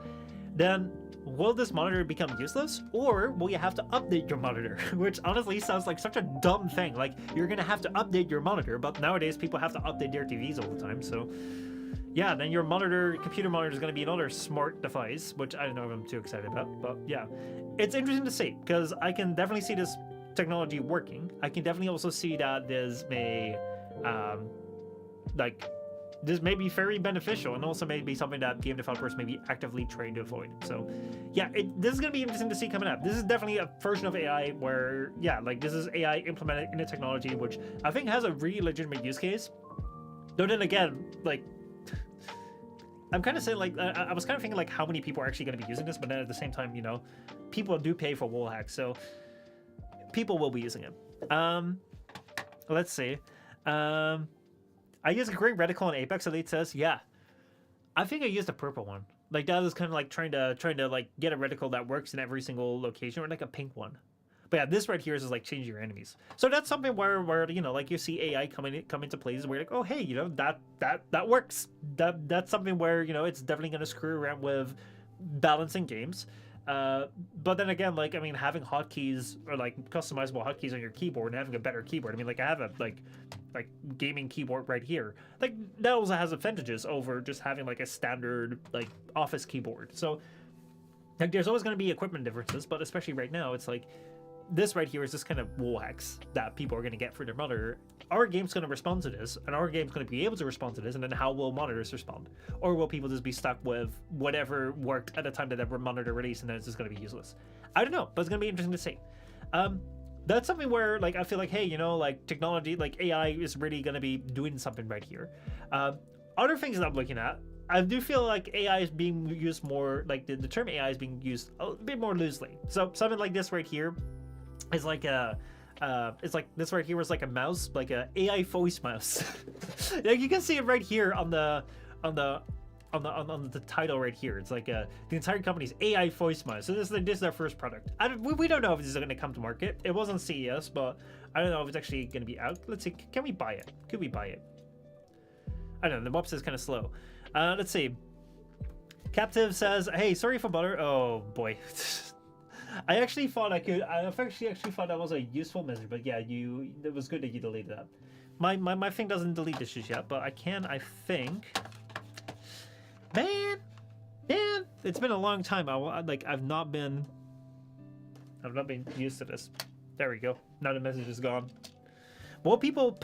Then will this monitor become useless, or will you have to update your monitor? Which honestly sounds like such a dumb thing. Like, you're gonna have to update your monitor, but nowadays people have to update their TVs all the time. So yeah, then your computer monitor is gonna be another smart device, which I don't know if I'm too excited about. But yeah, it's interesting to see, because I can definitely see this technology working. I can definitely also see that this may this may be very beneficial, and also may be something that game developers may be actively trying to avoid. So yeah, this is going to be interesting to see coming up. This is definitely a version of AI where, yeah, like this is AI implemented in a technology which I think has a really legitimate use case. Though then again, like, I'm kind of saying, like, I was kind of thinking like how many people are actually going to be using this, but then at the same time, you know, people do pay for wall hacks, so people will be using it. Let's see. I use a green reticle in Apex, Elite says. Yeah, I think I used a purple one. Like, that is kind of like trying to like get a reticle that works in every single location, or like a pink one. But yeah, this right here is like changing your enemies. So that's something where you know, like, you see AI come into places where you're like, oh hey, you know, that works. That's something where, you know, it's definitely going to screw around with balancing games. But then again, like, I mean, having hotkeys or like customizable hotkeys on your keyboard and having a better keyboard. I mean, like, I have a like gaming keyboard right here. Like, that also has advantages over just having like a standard like office keyboard. So like, there's always going to be equipment differences, but especially right now, it's like this right here is this kind of wall hacks that people are going to get for their monitor. Our game's going to respond to this, and our game's going to be able to respond to this, and then how will monitors respond? Or will people just be stuck with whatever worked at the time that that monitor released, and then it's just going to be useless? I don't know, but it's going to be interesting to see. That's something where, like, I feel like, hey, you know, like, technology, like, AI is really going to be doing something right here. Other things that I'm looking at, I do feel like AI is being used more, like, the term AI is being used a bit more loosely. So something like this right here is like a it's like this right here was like a mouse, like a AI voice mouse. Like, you can see it right here on the title right here. It's like the entire company's AI voice mouse. So this is their first product. We don't know if this is going to come to market. It wasn't CES, but I don't know if it's actually going to be out. Let's see. Can we buy it? Could we buy it? I don't know. The website is kind of slow. Let's see. Captive says, "Hey, sorry for butter." Oh boy. I actually thought I could. I actually thought that was a useful message, but yeah, it was good that you deleted that. My thing doesn't delete this just yet, but I can. I think. Man, it's been a long time. I've not been used to this. There we go. Now the message is gone. Will people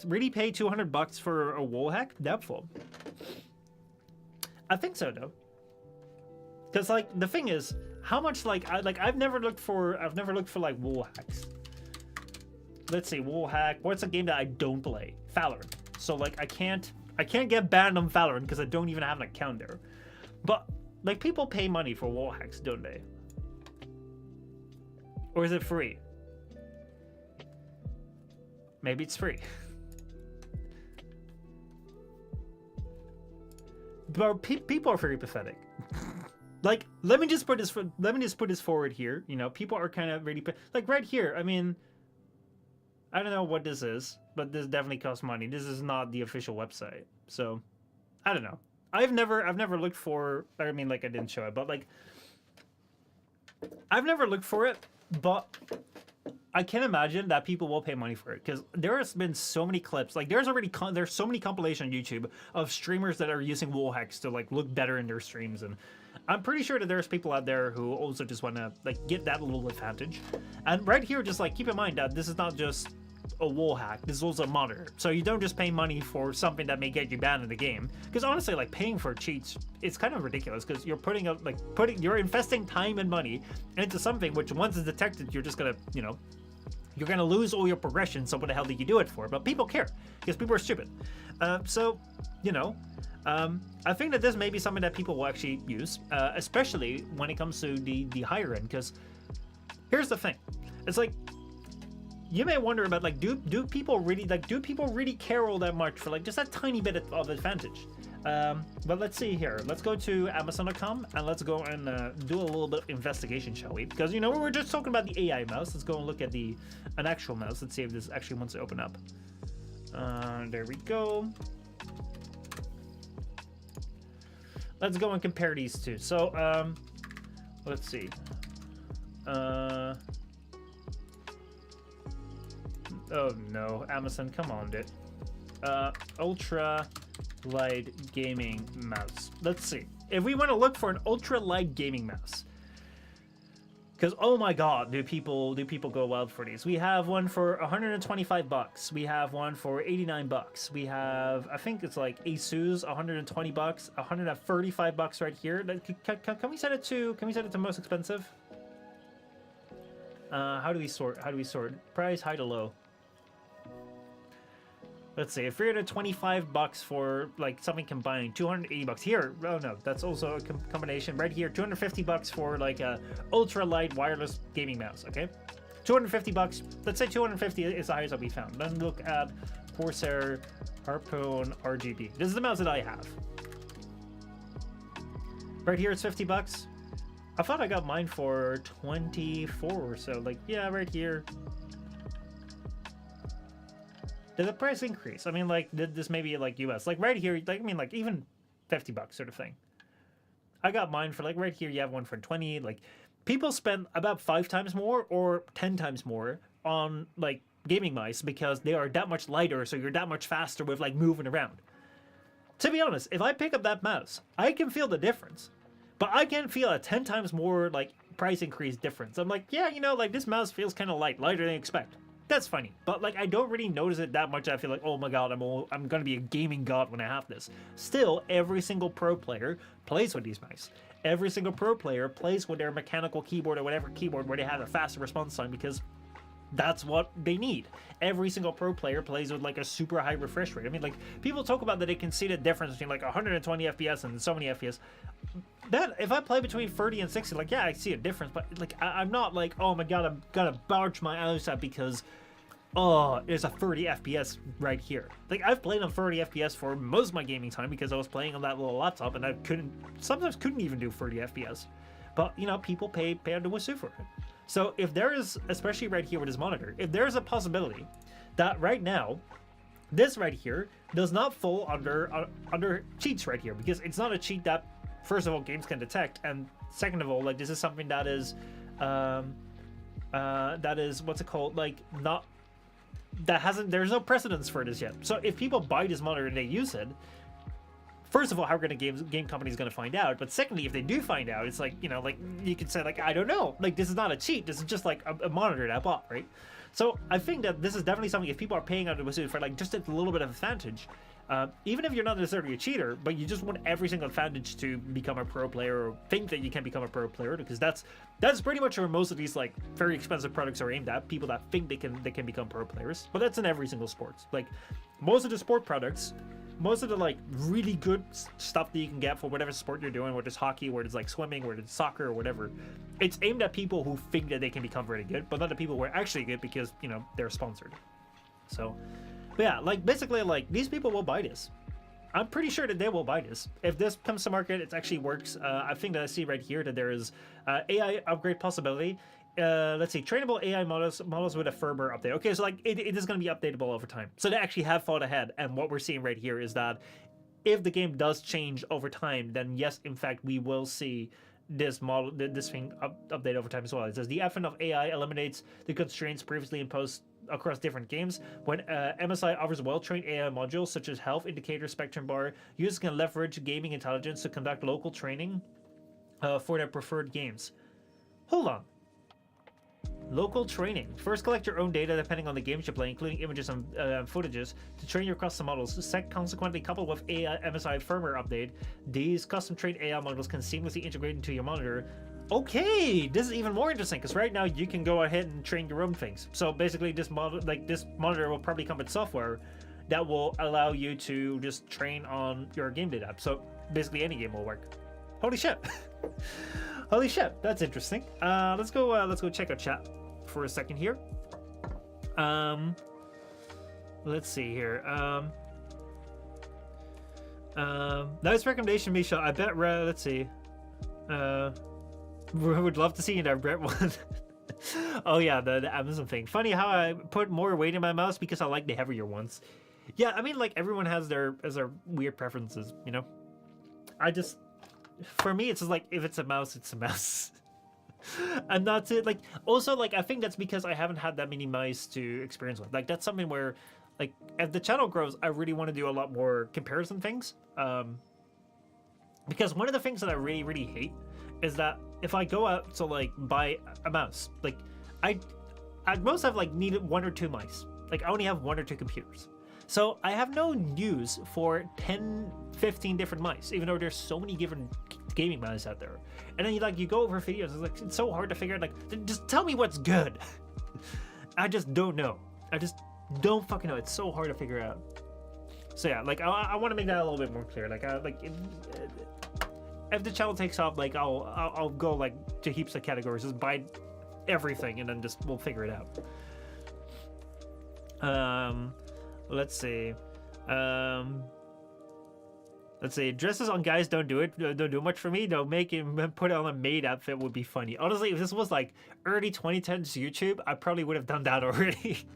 really pay $200 for a wall hack? Doubtful. I think so though. Because like the thing is, how much I've never looked for like wall hacks. Let's see, wall hack. What's a game that I don't play? Valorant. So like I can't get banned on Valorant because I don't even have an account there. But like people pay money for wall hacks, don't they? Or is it free? Maybe it's free. But people are very pathetic. Like, let me just put this forward here. You know, people are kind of really like right here. I mean, I don't know what this is, but this definitely costs money. This is not the official website, so I don't know. I've never looked for. I mean, like I didn't show it, but like I've never looked for it, but I can imagine that people will pay money for it because there has been so many clips. Like there's so many compilation on YouTube of streamers that are using wall hacks to like look better in their streams, and I'm pretty sure that there's people out there who also just want to like get that little advantage. And right here, just like keep in mind that this is not just a wall hack. This is also a monitor. So you don't just pay money for something that may get you banned in the game. Because honestly, like paying for cheats, it's kind of ridiculous because you're you're investing time and money into something which once it's detected, you're just gonna, you know, you're gonna lose all your progression. So what the hell did you do it for? But people care because people are stupid. So, you know, I think that this may be something that people will actually use, especially when it comes to the higher end. Because here's the thing, it's like you may wonder about like do people really care all that much for like just that tiny bit of advantage? But let's see here. Let's go to Amazon.com and let's go and do a little bit of investigation, shall we? Because you know we were just talking about the AI mouse. Let's go and look at an actual mouse. Let's see if this actually wants to open up. There we go. Let's go and compare these two. So let's see. Oh no, Amazon, come on, dude. Ultra light gaming mouse. Let's see if we want to look for an ultra light gaming mouse. Because oh my god, do people go wild for these? We have one for $125. We have one for $89. We have, I think it's like Asus, $120, $135 right here. Can we set it to most expensive? How do we sort? Price high to low. Let's see, $325 for like something combined, $280 here. Oh no, that's also a combination right here. $250 for like a ultra light wireless gaming mouse. Okay, $250. Let's say 250 is the highest that we found. Then look at Corsair Harpoon RGB. This is the mouse that I have. Right here it's $50. I thought I got mine for 24 or so. Like, yeah, right here. Did the price increase? I mean, like, did this maybe like US? Like right here, like I mean, like even $50 sort of thing. I got mine for like right here. You have one for 20. Like people spend about 5 times more or 10 times more on like gaming mice because they are that much lighter, so you're that much faster with like moving around. To be honest, if I pick up that mouse, I can feel the difference, but I can feel a 10 times more like price increase difference. I'm like, yeah, you know, like this mouse feels kind of lighter than I expect. That's funny, but like I don't really notice it that much. I feel like, oh my god, I'm gonna be a gaming god when I have this. Still, every single pro player plays with these mice. Every single pro player plays with their mechanical keyboard or whatever keyboard where they have a faster response time because that's what they need. Every single pro player plays with like a super high refresh rate. I mean, like people talk about that they can see the difference between like 120 FPS and so many FPS. That if I play between 30 and 60, like yeah, I see a difference, but like I'm not like, oh my god, I'm gonna barge my eyes out because oh, there's a 30 FPS right here. Like I've played on 30 FPS for most of my gaming time because I was playing on that little laptop and I sometimes couldn't even do 30 FPS. But you know, people pay under wazoo for it. So if there is, especially right here with this monitor, if there's a possibility that right now, this right here does not fall under cheats right here, because it's not a cheat that, first of all, games can detect, and second of all, like this is something that is what's it called, like not that hasn't, there's no precedence for this yet. So if people buy this monitor and they use it, first of all, how are game companies going to find out? But secondly, if they do find out, it's like, you know, like you could say like, I don't know, like this is not a cheat, this is just like a monitor that I bought, right? So I think that this is definitely something, if people are paying out of the for like just a little bit of advantage, even if you're not necessarily a cheater, but you just want every single advantage to become a pro player or think that you can become a pro player, because that's pretty much where most of these like very expensive products are aimed at, people that think they can become pro players. But that's in every single sport. Like most of the sport products, most of the like really good stuff that you can get for whatever sport you're doing, whether it's hockey, whether it's like swimming, whether it's soccer or whatever, it's aimed at people who think that they can become really good, but not the people who are actually good because, you know, they're sponsored. So, but yeah, like basically like these people will buy this. I'm pretty sure that they will buy this. If this comes to market, it actually works. I think that I see right here that there is AI upgrade possibility. Let's see, trainable AI models with a firmware update. Okay, so like it is going to be updatable over time. So they actually have thought ahead, and what we're seeing right here is that if the game does change over time, then yes, in fact, we will see this model, this thing update over time as well. It says the advent of AI eliminates the constraints previously imposed across different games. When MSI offers well-trained AI modules such as health indicator, spectrum bar, users can leverage gaming intelligence to conduct local training for their preferred games. Hold on. Local training. First, collect your own data depending on the games you play, including images and footages, to train your custom models. Consequently, coupled with AI MSI firmware update, these custom-trained AI models can seamlessly integrate into your monitor. Okay, this is even more interesting because right now you can go ahead and train your own things. So basically, this monitor will probably come with software that will allow you to just train on your game data. So basically, any game will work. Holy shit! Holy shit, that's interesting. Let's go check out chat for a second here. Let's see here. Nice recommendation, Michel. I bet. Let's see. Would love to see you there, Brett. One. Oh yeah, the Amazon thing. Funny how I put more weight in my mouse because I like the heavier ones. Yeah, I mean, like everyone has their weird preferences, you know. For me, it's just like if it's a mouse, it's a mouse. And that's it. Like also, like I think that's because I haven't had that many mice to experience with. Like that's something where, like, as the channel grows, I really want to do a lot more comparison things. Because one of the things that I really hate is that if I go out to like buy a mouse, like I'd most have like needed 1 or 2 mice. Like I only have 1 or 2 computers. So I have no use for 10, 15 different mice, even though there's so many different gaming mice out there. And then you go over videos, it's so hard to figure out, like, just tell me what's good. I just don't know. I just don't fucking know. It's so hard to figure out. So yeah, like I want to make that a little bit more clear. Like if the channel takes off, like I'll go like to heaps of categories, just buy everything, and then just we'll figure it out. Let's see. Let's see. Dresses on guys don't do it. Don't do much for me. Don't make him put on a maid outfit would be funny. Honestly, if this was like early 2010s YouTube, I probably would have done that already.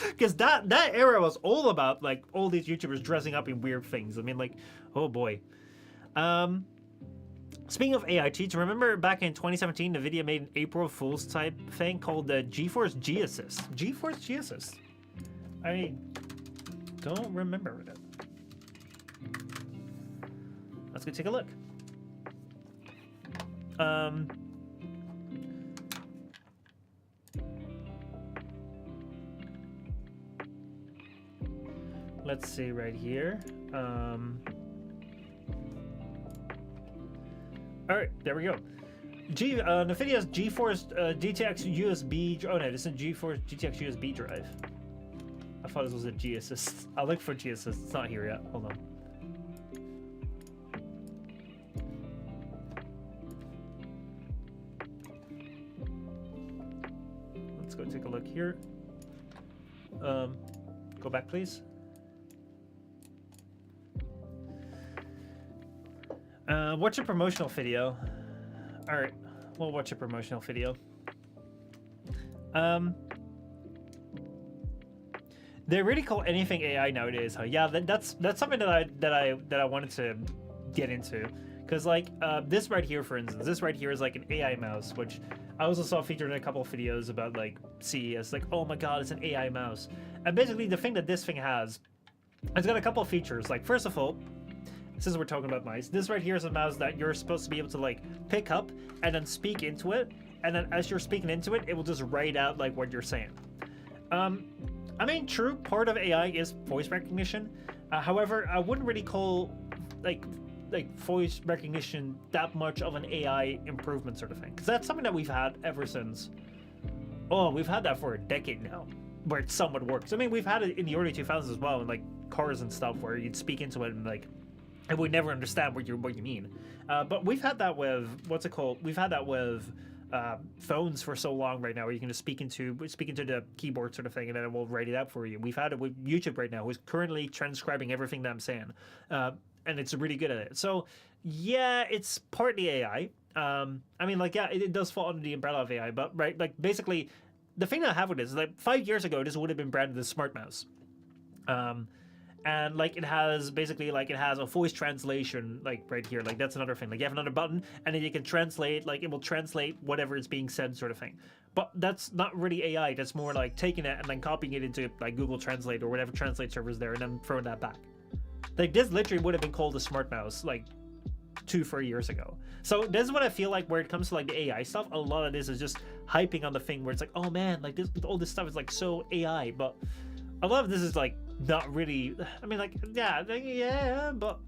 Because that era was all about like all these YouTubers dressing up in weird things. I mean, like, oh boy. Speaking of AI cheats, remember back in 2017, the video made an April Fool's type thing called the GeForce G Assist. GeForce G Assist. I don't remember it. Let's go take a look. Let's see right here. All right, there we go. The video's GeForce GTX USB. Oh no, this is GeForce GTX USB drive. I thought this was a G Assist. I'll look for G Assist. It's not here yet. Hold on. Let's go take a look here. Go back, please. Watch a promotional video. All right, we'll watch a promotional video. They really call anything AI nowadays, huh? Yeah, that's something that I wanted to get into, because like this right here, for instance, this right here is like an AI mouse, which I also saw featured in a couple of videos about like CES. Like, oh my god, it's an AI mouse. And basically, the thing that this thing has, it's got a couple of features. Like, first of all, since we're talking about mice, this right here is a mouse that you're supposed to be able to like pick up and then speak into it, and then as you're speaking into it, it will just write out like what you're saying. I mean, true, part of AI is voice recognition. However, I wouldn't really call like voice recognition that much of an AI improvement sort of thing, because that's something that we've had ever since. Oh, we've had that for a decade now, where it somewhat works. I mean, we've had it in the early 2000s as well, in like cars and stuff, where you'd speak into it and like and we never understand what you mean. But we've had that with what's it called? We've had that with phones for so long right now, where you can just speak into the keyboard sort of thing, and then it will write it out for you. We've had it with YouTube right now, who's currently transcribing everything that I'm saying, and it's really good at it. So yeah, it's partly AI. I mean, like, yeah, it does fall under the umbrella of AI, but right, like basically, the thing that I have with this is like 5 years ago, this would have been branded as smart mouse. And like it has basically like it has a voice translation like right here, like that's another thing. Like you have another button and then you can translate, like it will translate whatever is being said sort of thing. But that's not really AI, that's more like taking it and then copying it into like Google Translate or whatever translate server is there and then throwing that back. Like this literally would have been called a smart mouse like 2-3 years ago. So this is what I feel like where it comes to like the AI stuff, a lot of this is just hyping on the thing where it's like, oh man, like this, all this stuff is like so AI, but a lot of this is like not really. I mean, like, yeah, but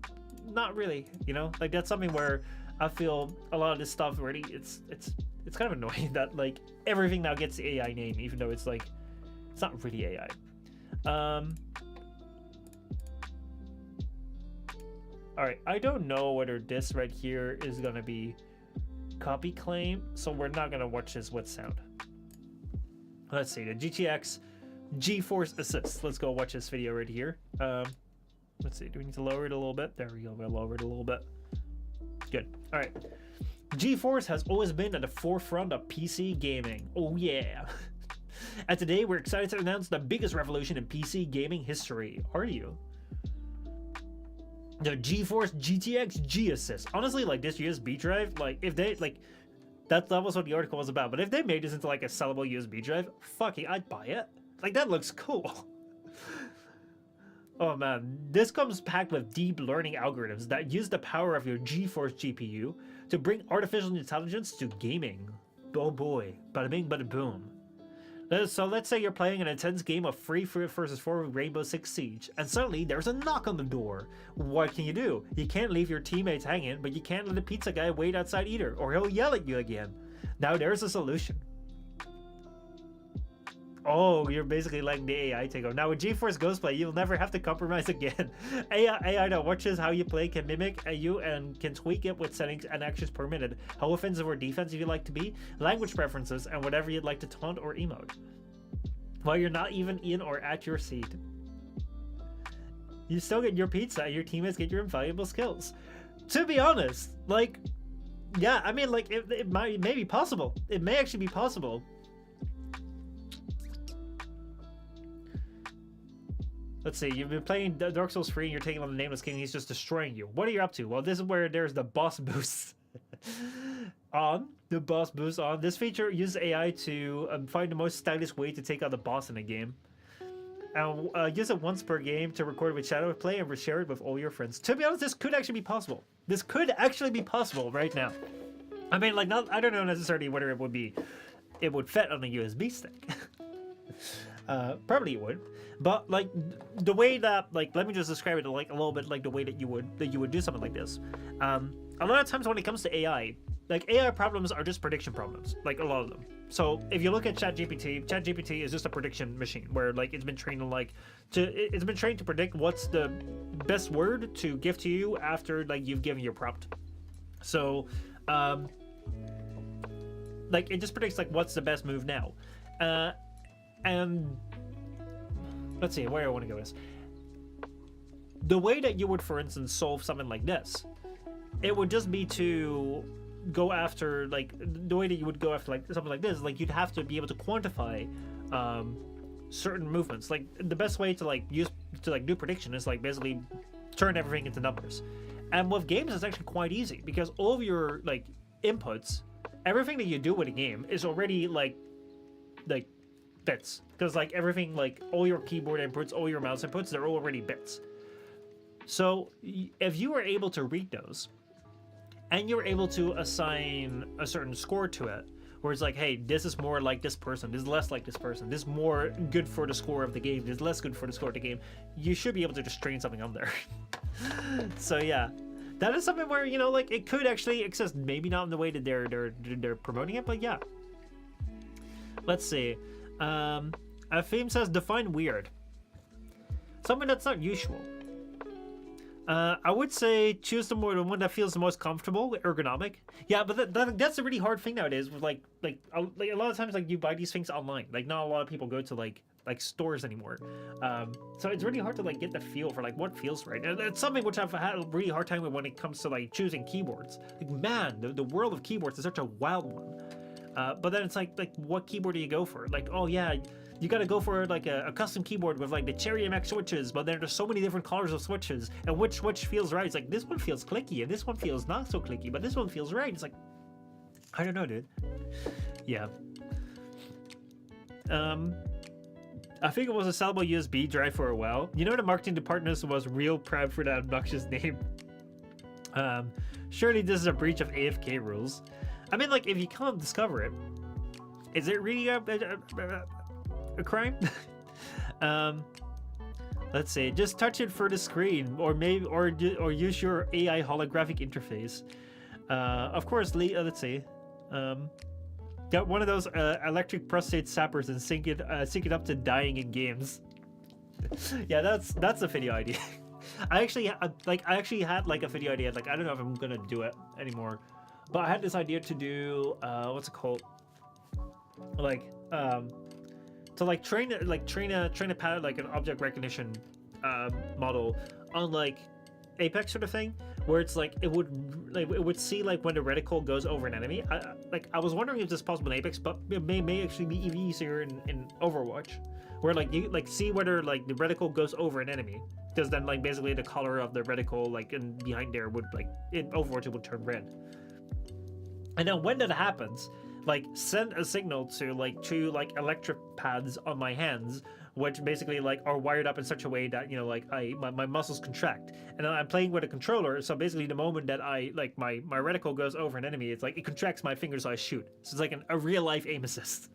not really, you know. Like that's something where I feel a lot of this stuff already. It's kind of annoying that like everything now gets the AI name, even though it's like it's not really AI. All right, I don't know whether this right here is gonna be copy claim, so we're not gonna watch this with sound. Let's see, the GTX GeForce Assist. Let's go watch this video right here. Let's see, do we need to lower it a little bit? There we go, we'll lower it a little bit. Good, all right. GeForce has always been at the forefront of PC gaming. Oh yeah. And today we're excited to announce the biggest revolution in PC gaming history. Are you? The GeForce GTX G Assist. Honestly, like this USB drive, like if they like that was what the article was about, but if they made this into like a sellable USB drive, fucking I'd buy it. Like that looks cool. Oh man, this comes packed with deep learning algorithms that use the power of your GeForce GPU to bring artificial intelligence to gaming. Oh boy, bada bing bada boom. So let's say you're playing an intense game of 3 versus 4 Rainbow Six Siege, and suddenly there's a knock on the door. What can you do? You can't leave your teammates hanging, but you can't let the pizza guy wait outside either, or he'll yell at you again. Now there's a solution. Oh, you're basically letting the AI take over. Now with GeForce Ghostplay, you'll never have to compromise again. AI that watches how you play can mimic you and can tweak it with settings and actions per minute, how offensive or defensive you'd like to be, language preferences, and whatever you'd like to taunt or emote. While you're not even in or at your seat. You still get your pizza and your teammates get your invaluable skills. To be honest, like, yeah, I mean, like, it may be possible. It may actually be possible. Let's see, you've been playing Dark Souls 3 and you're taking on the Nameless King and he's just destroying you. What are you up to? Well, this is where there's the boss boost. On the boss boost on. This feature uses AI to find the most stylish way to take out the boss in a game. And use it once per game to record with shadow play and share it with all your friends. To be honest, this could actually be possible. This could actually be possible right now. I mean, like, not, I don't know necessarily whether it would fit on a USB stick. Probably it would, but like the way that, like, let me just describe it like a little bit like the way that you would do something like this. A lot of times when it comes to AI, like AI problems are just prediction problems, like a lot of them. So if you look at ChatGPT is just a prediction machine where like it's been trained to predict what's the best word to give to you after like you've given your prompt. So like it just predicts like what's the best move now. And let's see where I want to go is the way that you would, for instance, solve something like this. It would just be to go after, like, the way that you would go after like something like this, like you'd have to be able to quantify certain movements. Like the best way to like do prediction is like basically turn everything into numbers. And with games, it's actually quite easy because all of your like inputs, everything that you do with a game is already like bits, because like everything, like all your keyboard inputs, all your mouse inputs, they're already bits. So if you were able to read those and you're able to assign a certain score to it, where it's like, hey, this is more like this person, this is less like this person, this is more good for the score of the game, this is less good for the score of the game, you should be able to just train something on there. So yeah, that is something where, you know, like it could actually exist, maybe not in the way that they're promoting it, but yeah. Let's see. A theme says define weird. Something that's not usual. I would say choose the one that feels the most comfortable, ergonomic. Yeah, but that's a really hard thing nowadays. With like a lot of times, like you buy these things online. Like not a lot of people go to like stores anymore. So it's really hard to like get the feel for like what feels right. And it's something which I've had a really hard time with when it comes to like choosing keyboards. Like man, the world of keyboards is such a wild one. But then it's like what keyboard do you go for? Like, oh yeah, you gotta go for like a custom keyboard with like the Cherry MX switches, but there's so many different colors of switches, and which switch feels right? It's like this one feels clicky, and this one feels not so clicky, but this one feels right. It's like, I don't know, dude. Yeah. I think it was a sellable USB drive for a while. You know, the marketing department was real proud for that obnoxious name. Surely this is a breach of AFK rules. I mean, like, if you can't discover it, is it really a crime? Let's see. Just touch it for the screen, or maybe, or use your AI holographic interface. Of course, let's see. Got one of those electric prostate sappers and sync it up to dying in games. Yeah, that's a video idea. I actually had like a video idea. Like I don't know if I'm gonna do it anymore. But I had this idea to do what's it called? Like to like train a pad, like an object recognition model on like Apex sort of thing, where it's like it would see like when the reticle goes over an enemy. I was wondering if this is possible in Apex, but it may actually be even easier in Overwatch, where like you like see whether like the reticle goes over an enemy, because then like basically the color of the reticle like and behind there would like in Overwatch it would turn red. And then when that happens, like send a signal to like two like electric pads on my hands, which basically like are wired up in such a way that, you know, like my muscles contract. And then I'm playing with a controller, so basically the moment that I like my reticle goes over an enemy, it's like it contracts my fingers, so I shoot. So it's like a real life aim assist.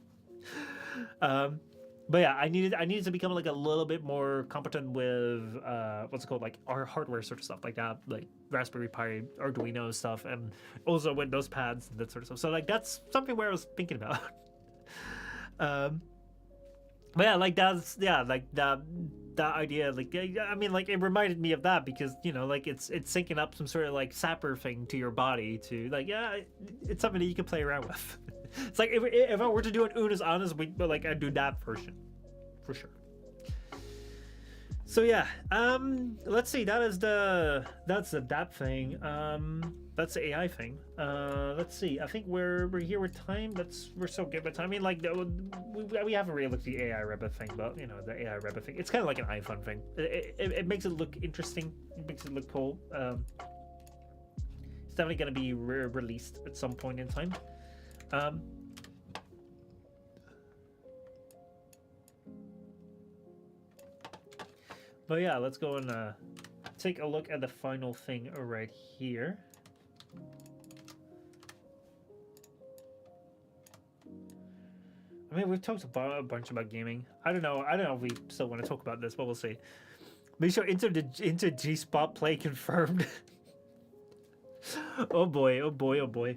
But yeah, I needed to become like a little bit more competent with what's it called, like our hardware sort of stuff like that, like Raspberry Pi, Arduino stuff, and also Windows pads and that sort of stuff. So like that's something where I was thinking about. But yeah, like like that idea, like I mean, like it reminded me of that because, you know, like it's syncing up some sort of like sapper thing to your body to like, yeah, it's something that you can play around with. It's like if I were to do an Una's Honest, but like I'd do that version for sure. So yeah, let's see. That's the DAP thing. That's the AI thing. Let's see. I think we're here with time. We're so good with time. I mean, like we haven't really looked at the AI Rabbit thing, but you know, the AI Rabbit thing. It's kind of like an iPhone thing. It makes it look interesting. It makes it look cool. It's definitely going to be released at some point in time. But yeah, let's go and take a look at the final thing right here. I mean, we've talked about a bunch about gaming. I don't know if we still want to talk about this, but we'll see. Michel into G-Spot play confirmed. Oh boy, oh boy, oh boy.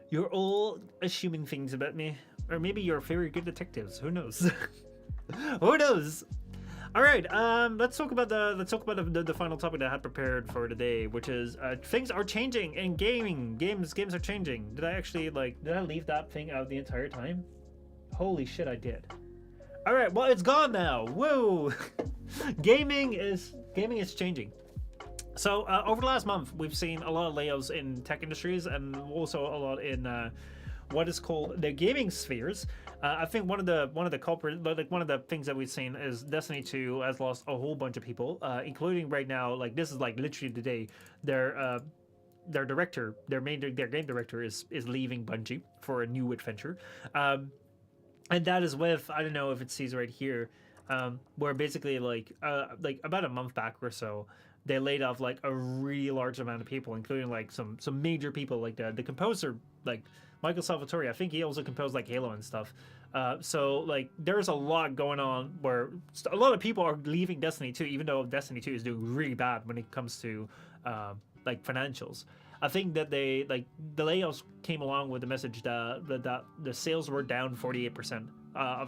You're all assuming things about me. Or maybe you're very good detectives. Who knows? Who knows? All right, let's talk about the final topic that I had prepared for today, which is things are changing in gaming. Games are changing. Did I leave that thing out the entire time? Holy shit, I did. All right, well, it's gone now. Woo! gaming is changing. So over the last month, we've seen a lot of layoffs in tech industries and also a lot in what is called the gaming spheres. I think one of the culprits, like one of the things that we've seen is Destiny 2 has lost a whole bunch of people, including right now. Like this is like literally today, their director, their game director is leaving Bungie for a new adventure. And that is with, I don't know if it sees right here, where basically like about a month back or so, they laid off like a really large amount of people, including like some major people, like the composer, like Michael Salvatore. I think he also composed like Halo and stuff. So like there's a lot going on where a lot of people are leaving Destiny 2, even though Destiny 2 is doing really bad when it comes to like financials. I think that they like the layoffs came along with the message that the sales were down 48%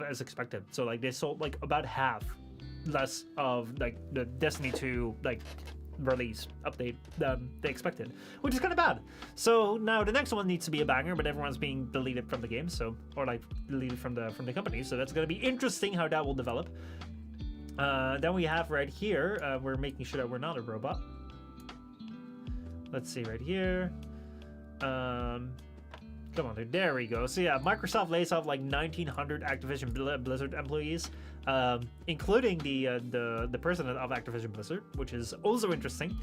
as expected. So like they sold like about half less of like the Destiny 2 like release update than they expected, which is kind of bad. So now the next one needs to be a banger, but everyone's being deleted from the game, so or like deleted from the company. So that's going to be interesting how that will develop. Then we have right here, we're making sure that we're not a robot. Let's see right here. Come on, dude. There we go. So yeah, Microsoft lays off like 1,900 Activision Blizzard employees, including the president of Activision Blizzard, which is also interesting.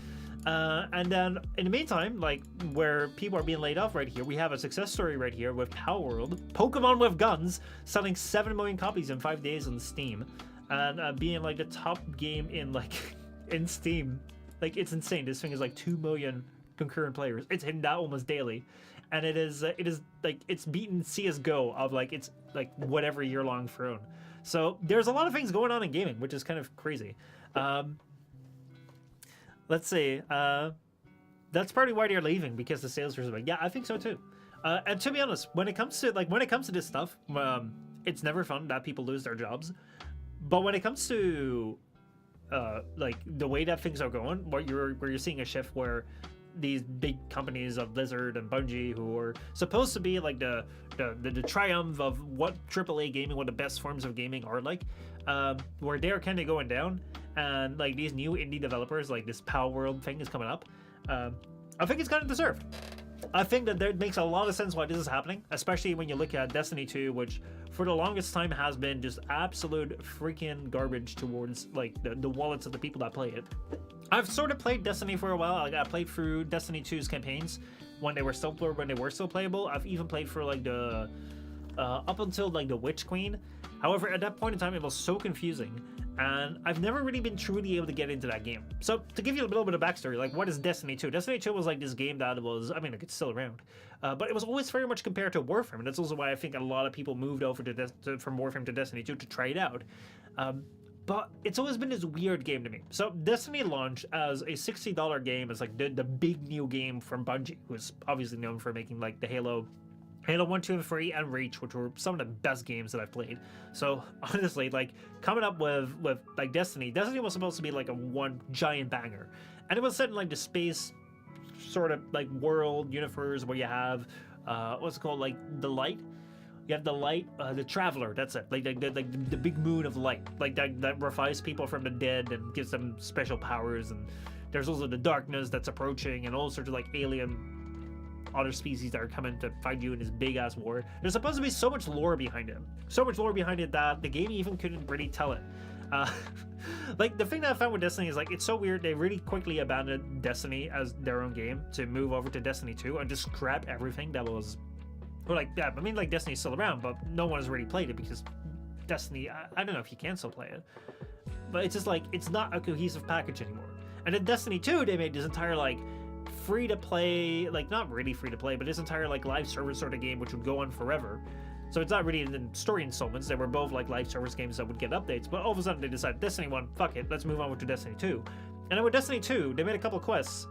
And then in the meantime, like where people are being laid off right here, we have a success story right here with Power World, Pokemon with Guns, selling 7 million copies in 5 days on Steam, and being like the top game in like in Steam. Like it's insane. This thing is like 2 million concurrent players. It's hitting that almost daily, and it is like it's beaten CS:GO of like it's like whatever year-long throne. So there's a lot of things going on in gaming, which is kind of crazy. Let's see. That's partly why they're leaving, because the sales are like, yeah, I think so too. And to be honest, when it comes to this stuff, it's never fun that people lose their jobs. But when it comes to like the way that things are going, where you're seeing a shift where these big companies of Blizzard and Bungie, who are supposed to be like the triumph of what AAA gaming, what the best forms of gaming are like, where they're kind of going down, and like these new indie developers, like this Power World thing is coming up. I think it's kind of deserved. I think that it makes a lot of sense why this is happening, especially when you look at Destiny 2, which for the longest time has been just absolute freaking garbage towards like the wallets of the people that play it. I've sort of played Destiny for a while. Like I played through Destiny 2's campaigns when they were still playable. I've even played for like the up until like the Witch Queen. However, at that point in time, it was so confusing, and I've never really been truly able to get into that game. So to give you a little bit of backstory, like what is Destiny 2? Destiny 2 was like this game that was, I mean, like, it's still around, but it was always very much compared to Warframe, and that's also why I think a lot of people moved over from Warframe to Destiny 2 to try it out. But it's always been this weird game to me. So Destiny launched as a $60 game, as like the big new game from Bungie, who's obviously known for making like the Halo 1, 2, and 3, and Reach, which were some of the best games that I've played. So honestly, like coming up with like Destiny was supposed to be like a one giant banger, and it was set in like the space sort of like world universe where you have what's it called, like the light. You have the light, the Traveler. That's it. Like the big moon of light, like that revives people from the dead and gives them special powers. And there's also the darkness that's approaching, and all sorts of like alien other species that are coming to fight you in this big ass war. There's supposed to be so much lore behind it, so much lore behind it that the game even couldn't really tell it. Like the thing that I found with Destiny is like it's so weird. They really quickly abandoned Destiny as their own game to move over to Destiny 2 and just scrap everything that was, or like yeah, I mean like Destiny's still around, but no one has really played it because Destiny. I don't know if you can still play it, but it's just like it's not a cohesive package anymore. And in Destiny 2, they made this entire like free to play, like not really free to play, but this entire like live service sort of game which would go on forever. So it's not really in story installments. They were both like live service games that would get updates. But all of a sudden they decided Destiny 1, fuck it, let's move on to Destiny 2. And then with Destiny 2, they made a couple quests.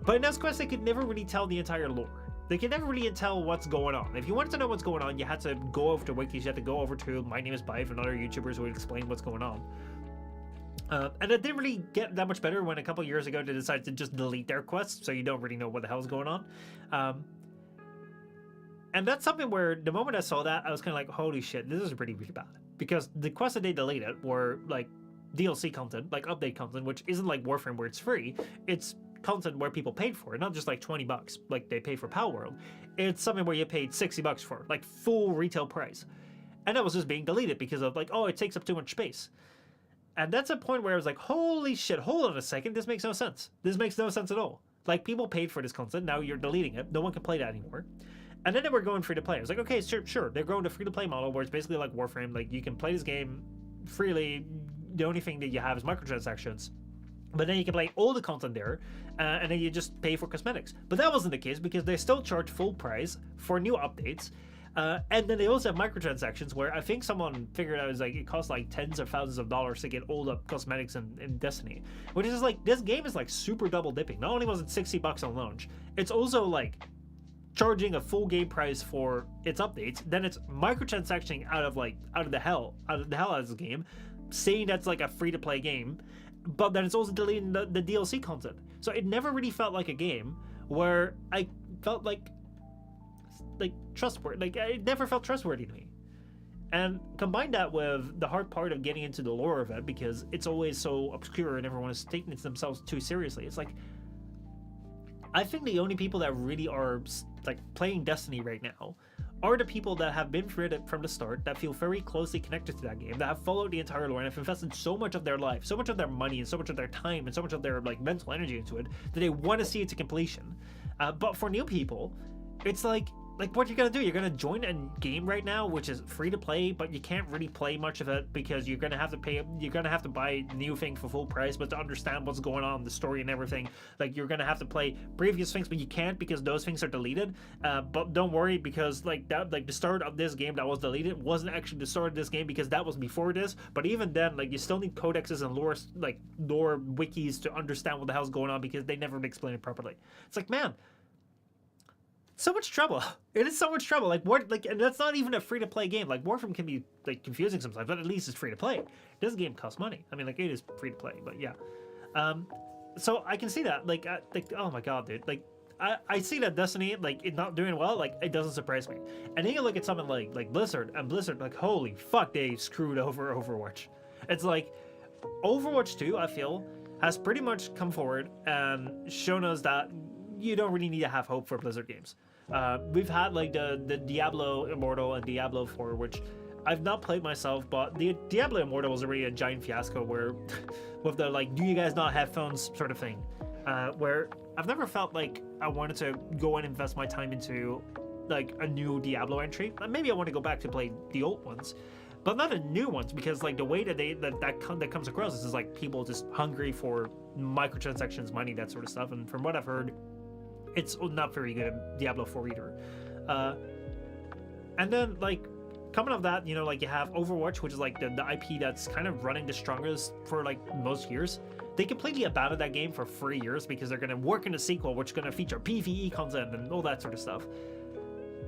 But in those quests, they could never really tell the entire lore. They could never really tell what's going on. If you wanted to know what's going on, you had to go over to wikis, you had to go over to My Name is Bive and other YouTubers who would explain what's going on. And it didn't really get that much better when a couple years ago they decided to just delete their quests, so you don't really know what the hell's going on. And that's something where the moment I saw that, I was kind of like, holy shit, this is really, really bad. Because the quests that they deleted were like DLC content, like update content, which isn't like Warframe where it's free. It's content where people paid for it, not just like $20, like they pay for Palworld. It's something where you paid $60 for, like full retail price. And that was just being deleted because of like, oh, it takes up too much space. And that's a point where I was like, holy shit, hold on a second, this makes no sense. This makes no sense at all. Like people paid for this content, now you're deleting it, no one can play that anymore. And then they were going free to play. I was like, okay, sure. They're going to free to play model where it's basically like Warframe. Like you can play this game freely. The only thing that you have is microtransactions. But then you can play all the content there, and then you just pay for cosmetics. But that wasn't the case because they still charge full price for new updates. And then they also have microtransactions where I think someone figured out it was like it costs like tens of thousands of dollars to get all the cosmetics in Destiny. Which is like, this game is like super double dipping. Not only was it $60 on launch, it's also like charging a full game price for its updates, then it's microtransacting out of the hell out of this game, saying that's like a free to play game, but then it's also deleting the DLC content. So it never really felt like a game where I felt like trustworthy. Like it never felt trustworthy to me. And combine that with the hard part of getting into the lore of it because it's always so obscure and everyone is taking it themselves too seriously. It's like, I think the only people that really are like playing Destiny right now are the people that have been through it from the start, that feel very closely connected to that game, that have followed the entire lore and have invested so much of their life, so much of their money, and so much of their time, and so much of their like mental energy into it that they want to see it to completion. But for new people, it's like what are you gonna do? You're gonna join a game right now which is free to play, but you can't really play much of it because you're gonna have to pay. You're gonna have to buy new thing for full price, but to understand what's going on, the story and everything, like you're gonna have to play previous things, but you can't because those things are deleted. But don't worry because like the start of this game that was deleted wasn't actually the start of this game because that was before this. But even then, like you still need codexes and lore wikis to understand what the hell's going on because they never explain it properly. It's like, man, so much trouble. It is so much trouble. Like what? Like, and that's not even a free to play game. Like Warframe can be like confusing sometimes, but at least it's free to play. This game costs money. I mean, like it is free to play, but yeah. So I can see that. Like oh my god, dude. Like I see that Destiny, like it not doing well. Like it doesn't surprise me. And then you look at something like Blizzard, and Blizzard, like holy fuck, they screwed over Overwatch. It's like Overwatch 2, I feel, has pretty much come forward and shown us that you don't really need to have hope for Blizzard games. We've had like the Diablo Immortal and Diablo 4, which I've not played myself, but the Diablo Immortal was already a giant fiasco where with the like, do you guys not have phones sort of thing, where I've never felt like I wanted to go and invest my time into like a new Diablo entry. Maybe I want to go back to play the old ones, but not the new ones, because like the way that that comes across is like people just hungry for microtransactions, money, that sort of stuff. And from what I've heard, it's not very good at Diablo 4 either. And then like coming off that, you know, like you have Overwatch, which is like the IP that's kind of running the strongest for like most years. They completely abandoned that game for 3 years because they're going to work in a sequel which is going to feature PvE content and all that sort of stuff.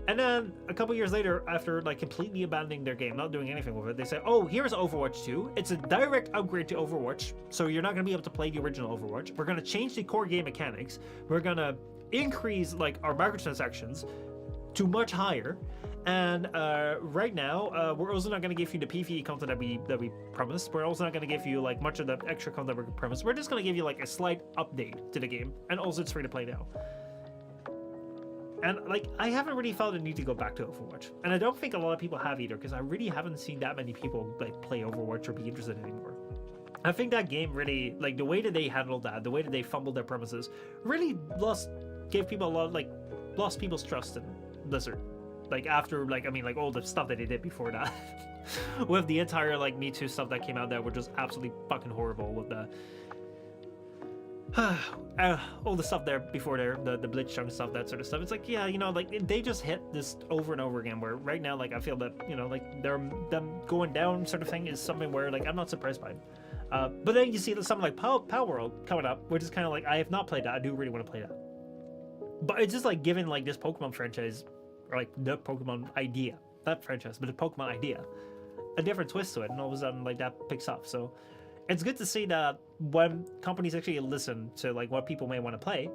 And then a couple years later, after like completely abandoning their game, not doing anything with it, they say, oh, here's Overwatch 2. It's a direct upgrade to Overwatch, so you're not going to be able to play the original Overwatch. We're going to change the core game mechanics. We're going to increase like our microtransactions to much higher. And right now, we're also not going to give you the PvE content that we promised. We're also not going to give you like much of the extra content we promised. We're just going to give you like a slight update to the game, and also it's free to play now. And like, I haven't really felt a need to go back to Overwatch, and I don't think a lot of people have either, because I really haven't seen that many people like play Overwatch or be interested anymore. I think that game really, like, the way that they handled that, the way that they fumbled their premises, really gave people a lot, like, lost people's trust in Blizzard. Like, after, like, I mean, like, all the stuff that they did before that. With the entire, like, Me Too stuff that came out that were just absolutely fucking horrible, with the all the stuff there before there, the Blitzchung stuff, that sort of stuff. It's like, yeah, you know, like, they just hit this over and over again, where right now, like, I feel that, you know, like, them going down sort of thing is something where, like, I'm not surprised by. But then you see something like Power World coming up, which is kind of like, I have not played that. I do really want to play that. But it's just like giving like this Pokemon franchise, or like the Pokemon idea, not franchise, but the Pokemon idea, a different twist to it, and all of a sudden like that picks up. So it's good to see that when companies actually listen to like what people may want to play,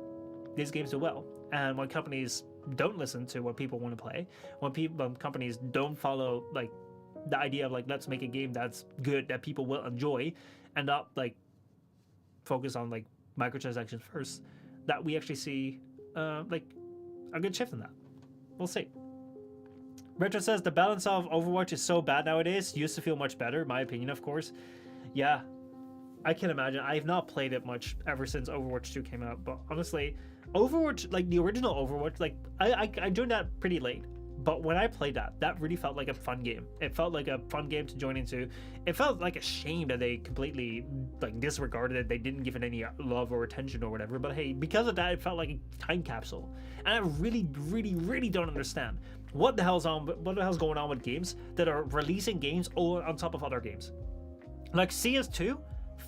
these games do well. And when companies don't listen to what people want to play, when companies don't follow like the idea of like, let's make a game that's good, that people will enjoy, and not like focus on like microtransactions first, that we actually see like a good shift in that. We'll see. Retro says the balance of Overwatch is so bad nowadays. Used to feel much better, in my opinion, of course. Yeah, I can imagine. I've not played it much ever since Overwatch 2 came out, but honestly, Overwatch, like the original Overwatch, like I joined that pretty late. But when I played that really felt like a fun game. It felt like a fun game to join into. It felt like a shame that they completely like disregarded it. They didn't give it any love or attention or whatever. But hey, because of that, it felt like a time capsule. And I really don't understand what the hell's going on with games that are releasing games on top of other games. Like CS2,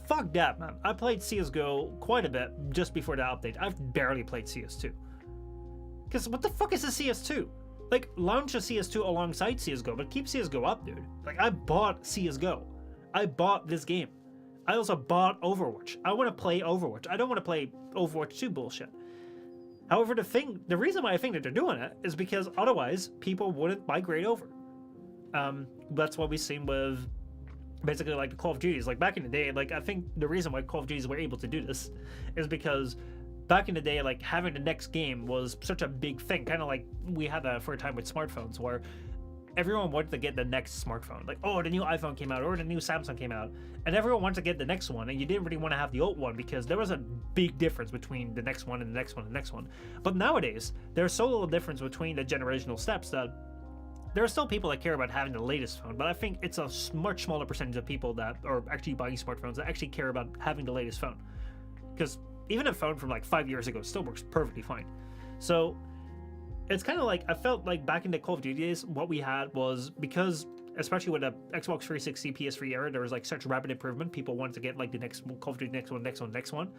fuck that, man. I played CSGO quite a bit just before the update. I've barely played CS2. Because what the fuck is a CS2? Like, launch a CS2 alongside CSGO, but keep CSGO up, dude. Like, I bought CSGO. I bought this game. I also bought Overwatch. I want to play Overwatch. I don't want to play Overwatch 2 bullshit. However, the reason why I think that they're doing it is because otherwise people wouldn't migrate over. That's what we've seen with basically like the Call of Duties. Like back in the day, like I think the reason why Call of Duties were able to do this is because back in the day, like having the next game was such a big thing. Kind of like we had that for a time with smartphones, where everyone wanted to get the next smartphone. Like, oh, the new iPhone came out, or the new Samsung came out, and everyone wanted to get the next one, and you didn't really want to have the old one because there was a big difference between the next one and the next one and the next one. But nowadays, there's so little difference between the generational steps that there are still people that care about having the latest phone, but I think it's a much smaller percentage of people that are actually buying smartphones that actually care about having the latest phone. Because even a phone from like 5 years ago still works perfectly fine. So it's kind of like, I felt like back in the Call of Duty days, what we had was, because especially with the Xbox 360 PS3 era, there was like such rapid improvement. People wanted to get like the next Call of Duty, next one.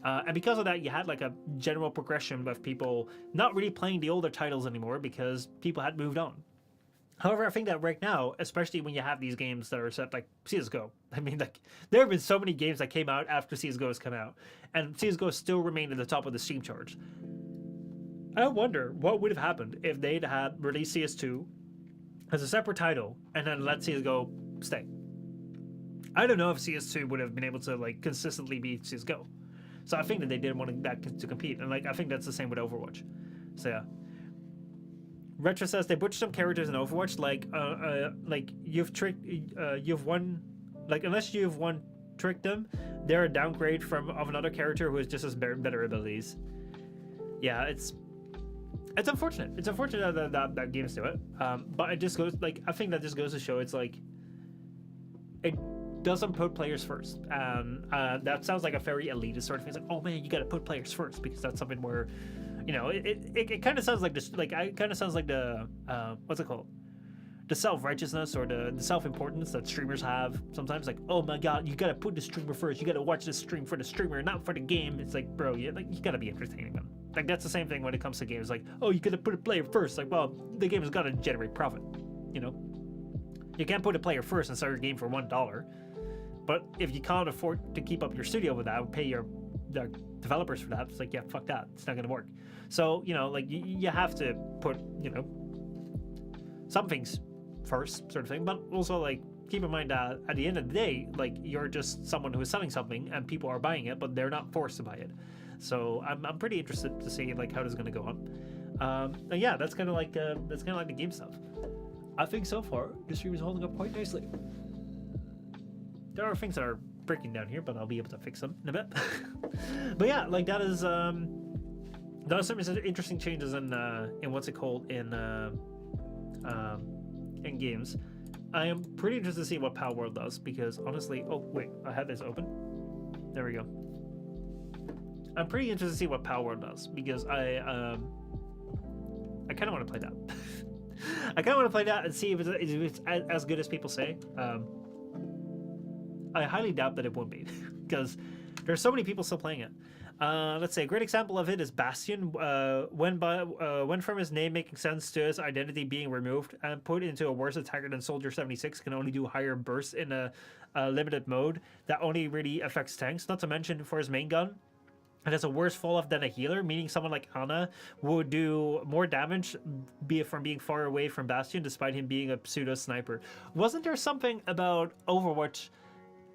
And because of that, you had like a general progression of people not really playing the older titles anymore because people had moved on. However, I think that right now, especially when you have these games that are set like CSGO, I mean, like there have been so many games that came out after CSGO has come out, and CSGO still remained at the top of the Steam charts. I wonder what would have happened if they'd had released CS2 as a separate title and then let CSGO stay. I don't know if CS2 would have been able to like consistently beat CSGO. So I think that they didn't want that to compete, and like I think that's the same with Overwatch. So yeah. Retro says they butchered some characters in Overwatch, like you've won, like unless you've won tricked them, they're a downgrade of another character who has just as better abilities. Yeah, it's unfortunate. It's unfortunate that games do it. But it just goes like, I think that just goes to show it's like it doesn't put players first. That sounds like a very elitist sort of thing. It's like, oh man, you got to put players first because that's something where, you know, it kind of sounds like this, like it kind of sounds like the what's it called, the self-righteousness or the self-importance that streamers have sometimes. Like, oh my god, you gotta put the streamer first, you gotta watch this stream for the streamer, not for the game. It's like, bro, you gotta be entertaining them. Like that's the same thing when it comes to games. Like, oh, you gotta put a player first. Like, well, the game has got to generate profit, you know. You can't put a player first and start your game for $1, but if you can't afford to keep up your studio with that, pay your developers for that, it's like, yeah, fuck that, it's not gonna work. So, you know, like you have to put, you know, some things first, sort of thing, but also like keep in mind that at the end of the day, like you're just someone who is selling something and people are buying it, but they're not forced to buy it. So I'm pretty interested to see like how this is going to go And yeah, that's kind of like the game stuff. I think so far the stream is holding up quite nicely. There are things that are breaking down here, but I'll be able to fix them in a bit. But yeah, like that is some interesting changes in what's it called in games. I am pretty interested to see what Pal World does, because honestly, oh wait, I had this open. There we go. I'm pretty interested to see what Pal World does, because I kind of want to play that. I kind of want to play that and see if it's as good as people say. I highly doubt that it won't be, because there's so many people still playing it. Let's say a great example of it is Bastion. Went from his name making sense to his identity being removed and put into a worse attacker than Soldier 76, can only do higher bursts in a limited mode that only really affects tanks. Not to mention for his main gun, it has a worse fall off than a healer, meaning someone like Ana would do more damage from being far away from Bastion, despite him being a pseudo sniper. Wasn't there something about Overwatch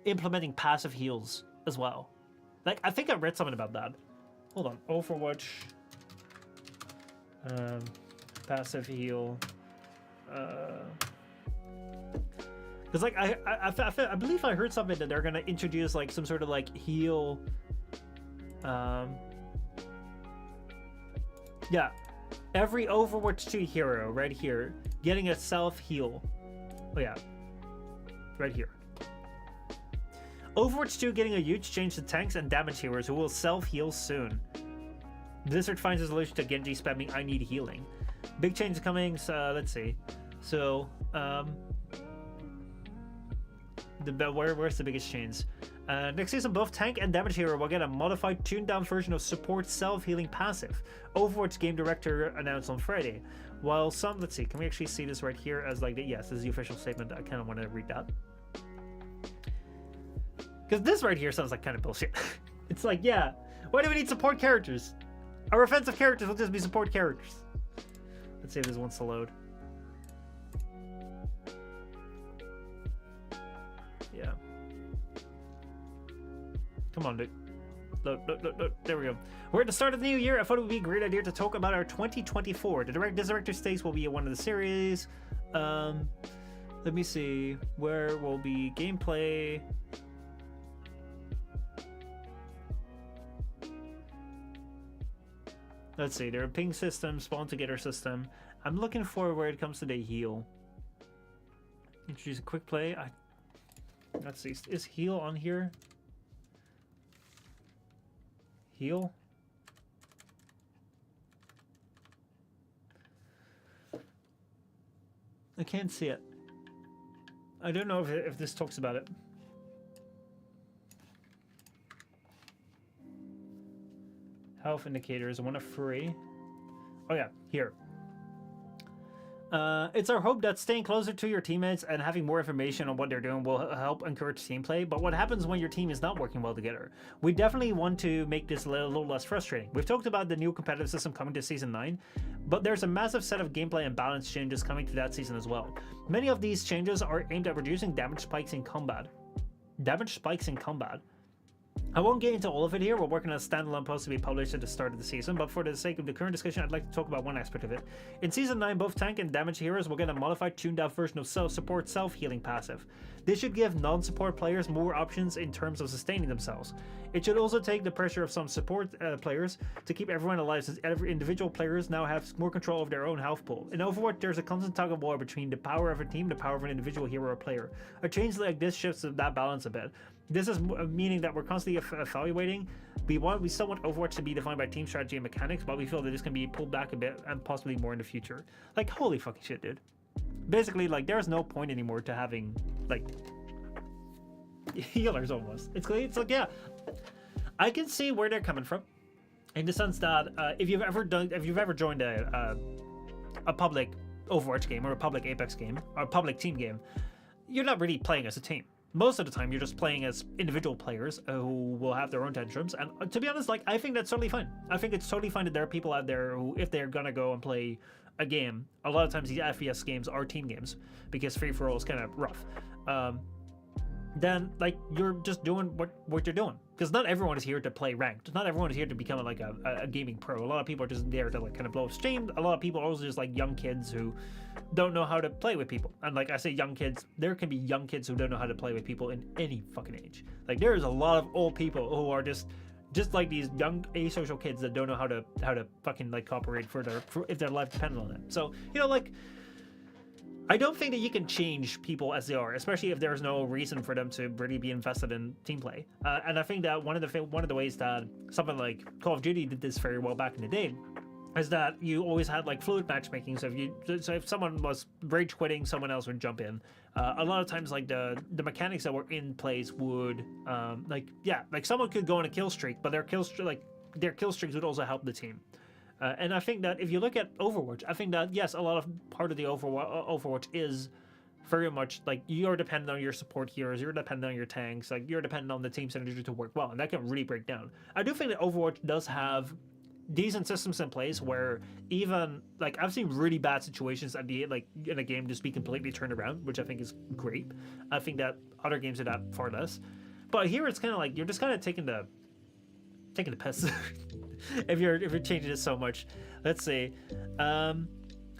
implementing passive heals as well? Like, I think I read something about that. Hold on. Overwatch. Passive heal. Because, like, I believe I heard something that they're going to introduce, like, some sort of, like, heal. Yeah. Every Overwatch 2 hero, right here, getting a self-heal. Oh, yeah. Right here. Overwatch 2 getting a huge change to tanks and damage healers who will self-heal soon. Blizzard finds a solution to Genji spamming I need healing. Big change coming, so let's see. So, where's the biggest change? Next season, both tank and damage hero will get a modified, tuned-down version of support self-healing passive. Overwatch game director announced on Friday. While some, let's see, can we actually see this right here as like, yes, this is the official statement. I kind of want to read that. Because this right here sounds like kind of bullshit. It's like, yeah, why do we need support characters? Our offensive characters will just be support characters. Let's see if this wants to load. Yeah. Come on, dude. Load. There we go. We're at the start of the new year. I thought it would be a great idea to talk about our 2024. The director's stakes will be one of the series. Let me see. Where will be gameplay? Let's see, there are ping system, spawn together system. I'm looking for where it comes to the heal. Introduce a quick play. Let's see, is heal on here? Heal? I can't see it. I don't know if this talks about it. Health indicators, one of three. Oh yeah, here. It's our hope that staying closer to your teammates and having more information on what they're doing will help encourage team play, but what happens when your team is not working well together? We definitely want to make this a little less frustrating. We've talked about the new competitive system coming to Season 9, but there's a massive set of gameplay and balance changes coming to that season as well. Many of these changes are aimed at reducing damage spikes in combat. I won't get into all of it here. We're working on a standalone post to be published at the start of the season, but for the sake of the current discussion, I'd like to talk about one aspect of it. In Season 9, both tank and damage heroes will get a modified, tuned-down version of support self-healing passive. This should give non-support players more options in terms of sustaining themselves. It should also take the pressure of some support players to keep everyone alive, since every individual players now have more control of their own health pool. In Overwatch, there's a constant tug of war between the power of a team and the power of an individual hero or player. A change like this shifts that balance a bit. This is meaning that we're constantly evaluating. We still want Overwatch to be defined by team strategy and mechanics, but we feel that this can be pulled back a bit and possibly more in the future. Like, holy fucking shit, dude. Basically, like, there's no point anymore to having, like, healers almost. It's like, yeah, I can see where they're coming from, in the sense that if you've ever joined a public Overwatch game or a public Apex game or a public team game, you're not really playing as a team. Most of the time, you're just playing as individual players who will have their own tantrums. And to be honest, like, I think that's totally fine. I think it's totally fine that there are people out there who, if they're gonna go and play a game, a lot of times these FPS games are team games because free-for-all is kind of rough. Then, like, you're just doing what you're doing. because not everyone is here to play ranked. Not everyone is here to become like a gaming pro. A lot of people are just there to like kind of blow up stream. A lot of people are also just like young kids who don't know how to play with people. And like I say young kids, there can be young kids who don't know how to play with people in any fucking age. Like there is a lot of old people who are just like these young asocial kids that don't know how to fucking like cooperate for if their life depended on it. So, you know, like I don't think that you can change people as they are, especially if there's no reason for them to really be invested in team play. And I think that one of the ways that something like Call of Duty did this very well back in the day is that you always had like fluid matchmaking. So if someone was rage quitting, someone else would jump in. A lot of times, like the mechanics that were in place would like someone could go on a kill streak, but their kill streaks would also help the team. And I think that if you look at Overwatch, I think that yes, a lot of part of the Overwatch is very much like you're dependent on your support heroes, you're dependent on your tanks, like you're dependent on the team synergy to work well, and that can really break down. I do think that Overwatch does have decent systems in place where even like I've seen really bad situations at the like in a game just be completely turned around, which I think is great. I think that other games are that far less, but here it's kind of like you're just kind of taking the piss if you're changing it so much. Let's see.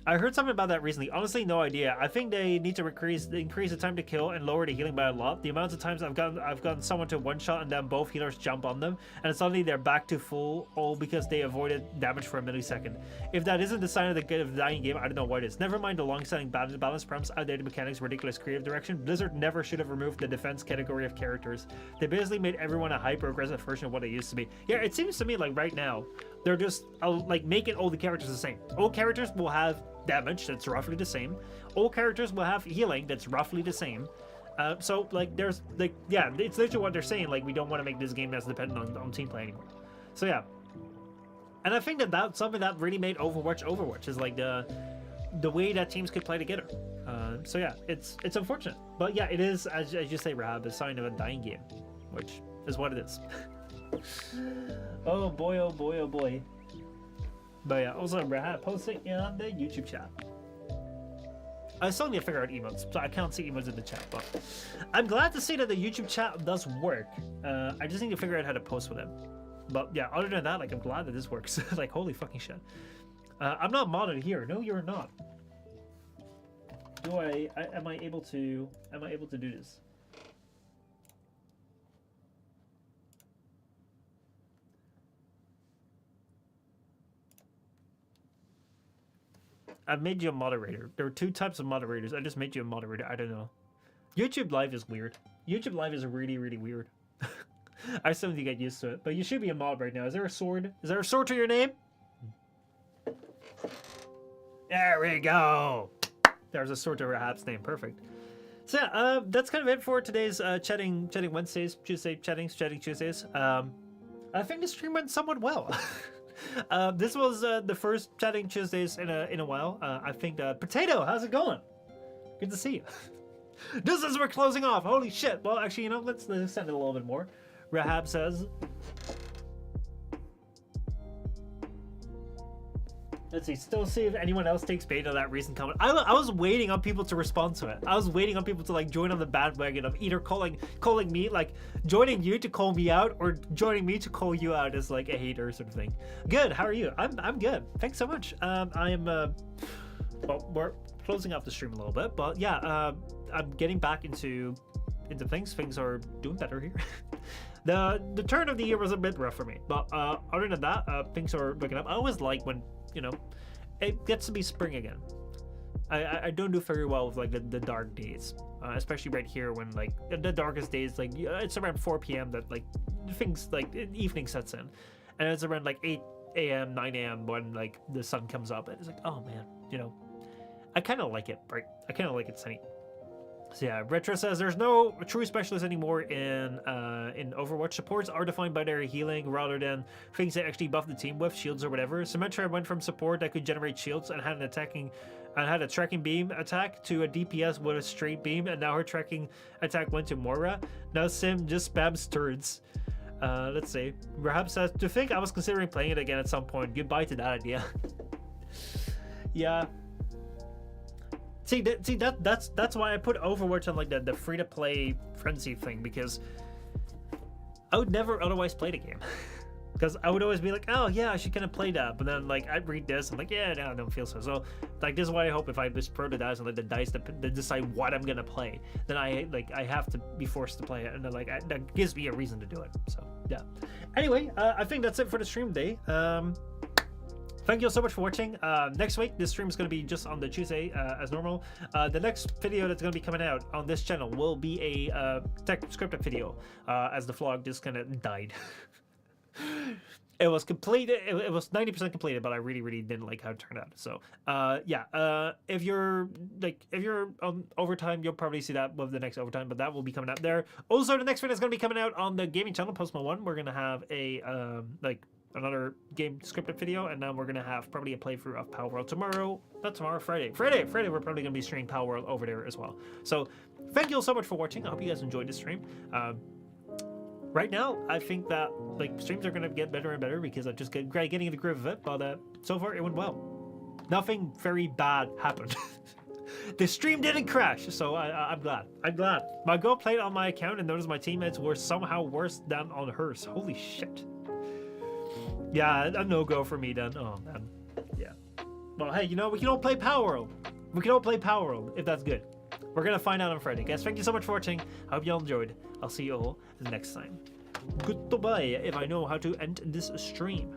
I heard something about that recently. Honestly, no idea. I think they need to increase the time to kill and lower the healing by a lot. The amount of times I've gotten someone to one shot and then both healers jump on them and suddenly they're back to full, all because they avoided damage for a millisecond. If that isn't the sign of the dying game, I don't know what it is. Never mind the long-standing balance problems, outdated mechanics, ridiculous creative direction. Blizzard never should have removed the defense category of characters. They basically made everyone a hyper-aggressive version of what they used to be. Yeah, it seems to me like right now they're just like making all the characters the same. All characters will have damage that's roughly the same. All characters will have healing that's roughly the same. So like there's like yeah, it's literally what they're saying. Like we don't want to make this game as dependent on team play anymore. So yeah, and I think that that's something that really made Overwatch is like the way that teams could play together. So yeah, it's unfortunate, but yeah, it is as you say, Rahab, a sign of a dying game, which is what it is. Oh boy, oh boy, oh boy. But yeah, also Rahab posting on the YouTube chat. I still need to figure out emotes, so I can't see emotes in the chat, but I'm glad to see that the YouTube chat does work. I just need to figure out how to post with them. But yeah, other than that, like I'm glad that this works. Like holy fucking shit. I'm not modded here. No, you're not. Am I able to do this? I've made you a moderator. There are two types of moderators. I just made you a moderator. I don't know. YouTube Live is weird. YouTube Live is really, really weird. I still need to get used to it. But you should be a mod right now. Is there a sword? Is there a sword to your name? There we go. There's a sword to Rahab's name. Perfect. So yeah, that's kind of it for today's chatting Wednesdays, chatting Tuesdays. I think the stream went somewhat well. This was the first chatting Tuesdays in a while. I think Potato, how's it going? Good to see you. Just as we're closing off, holy shit. Well, actually, you know, let's extend it a little bit more. Rahab says, let's see if anyone else takes bait on that recent comment. I was waiting on people to respond to it. I was waiting on people to like join on the bandwagon of either calling me, like joining you to call me out, or joining me to call you out as like a hater sort of thing. Good, how are you? I'm good. Thanks so much. I am well, we're closing off the stream a little bit, but yeah, I'm getting back into things. Things are doing better here. The turn of the year was a bit rough for me, but other than that, things are looking up. I always like when, you know, it gets to be spring again. I don't do very well with like the dark days, especially right here when like the darkest days, like it's around 4 p.m. that like things like evening sets in, and it's around like 8 a.m. 9 a.m. when like the sun comes up, and it's like, oh man, you know, I kind of like it, right? I kind of like it sunny. So yeah, Retro says there's no true specialist anymore in Overwatch. Supports are defined by their healing rather than things they actually buff the team with, shields or whatever. Symmetra went from support that could generate shields and had a tracking beam attack to a DPS with a straight beam, and now her tracking attack went to Moira. Now Sim just spams turds. Let's see. Rahab says, to think I was considering playing it again at some point. Goodbye to that idea. Yeah. See, that's why I put Overwatch on like the free-to-play frenzy thing, because I would never otherwise play the game. Because I would always be like, oh yeah, I should kind of play that, but then like I'd read this and like, yeah, no, I don't feel so. So like this is why I hope if I just throw the dice and let the dice decide what I'm gonna play, then I have to be forced to play it, and then like that gives me a reason to do it. So yeah. Anyway, I think that's it for the stream today. Thank you all so much for watching. Next week, this stream is going to be just on the Tuesday as normal. The next video that's going to be coming out on this channel will be a tech scripted video, as the vlog just kind of died. It was completed. It was 90% completed, but I really didn't like how it turned out. So yeah, if you're on overtime, you'll probably see that with the next overtime, but that will be coming out there. Also, the next video is going to be coming out on the gaming channel, Postma 1. We're going to have a another game scripted video, and then we're going to have probably a playthrough of Power World tomorrow. Not tomorrow, Friday. Friday, we're probably going to be streaming Power World over there as well. So thank you all so much for watching. I hope you guys enjoyed this stream. Right now, I think that like streams are gonna get better and better because I'm just getting in the groove of it. But so far, it went well. Nothing very bad happened. The stream didn't crash, so I'm glad. I'm glad. My girl played on my account and noticed my teammates were somehow worse than on hers. Holy shit. Yeah, a no-go for me then. Oh man. Yeah. Well, hey, you know, we can all play Power World. We can all play Power World if that's good. We're gonna find out on Friday. Guys, thank you so much for watching. I hope you all enjoyed. I'll see you all next time. Goodbye, if I know how to end this stream.